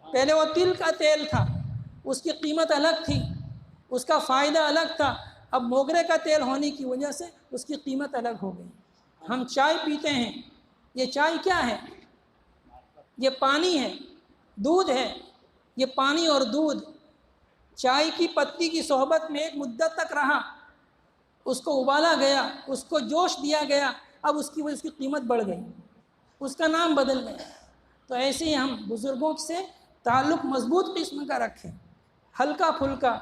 پہلے وہ تل کا تیل تھا، اس کی قیمت الگ تھی، اس کا فائدہ الگ تھا، اب موگرے کا تیل ہونے کی وجہ سے اس کی قیمت الگ ہو گئی۔ ہم چائے پیتے ہیں، یہ چائے کیا ہے؟ یہ پانی ہے، دودھ ہے، یہ پانی اور دودھ چائے کی پتی کی صحبت میں ایک مدت تک رہا، اس کو ابالا گیا، اس کو جوش دیا گیا، اب اس کی وجہ سے قیمت بڑھ گئی، اس کا نام بدل گیا۔ تو ایسے ہی ہم بزرگوں سے تعلق مضبوط قسم کا رکھیں، ہلکا پھلکا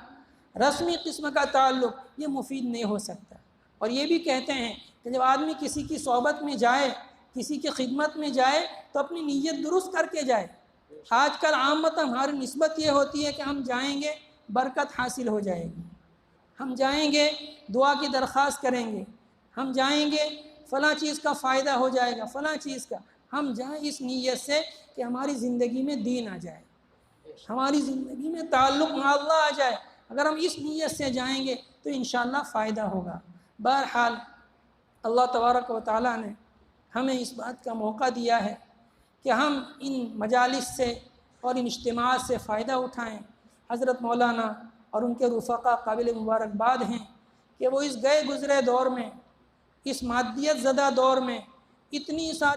رسمی قسم کا تعلق یہ مفید نہیں ہو سکتا۔ اور یہ بھی کہتے ہیں کہ جب آدمی کسی کی صحبت میں جائے، کسی کی خدمت میں جائے تو اپنی نیت درست کر کے جائے۔ آج کل عامت ہماری نسبت یہ ہوتی ہے کہ ہم جائیں گے برکت حاصل ہو جائے گی، ہم جائیں گے دعا کی درخواست کریں گے، ہم جائیں گے فلاں چیز کا فائدہ ہو جائے گا، فلاں چیز کا۔ ہم جائیں اس نیت سے کہ ہماری زندگی میں دین آ جائے، ہماری زندگی میں تعلق مع اللہ آ جائے۔ اگر ہم اس نیت سے جائیں گے تو انشاءاللہ فائدہ ہوگا۔ بہرحال اللہ تبارک و تعالیٰ نے ہمیں اس بات کا موقع دیا ہے کہ ہم ان مجالس سے اور ان اجتماعات سے فائدہ اٹھائیں۔ حضرت مولانا اور ان کے رفقا قابل مبارکباد ہیں کہ وہ اس گئے گزرے دور میں، اس مادیت زدہ دور میں اتنی ساری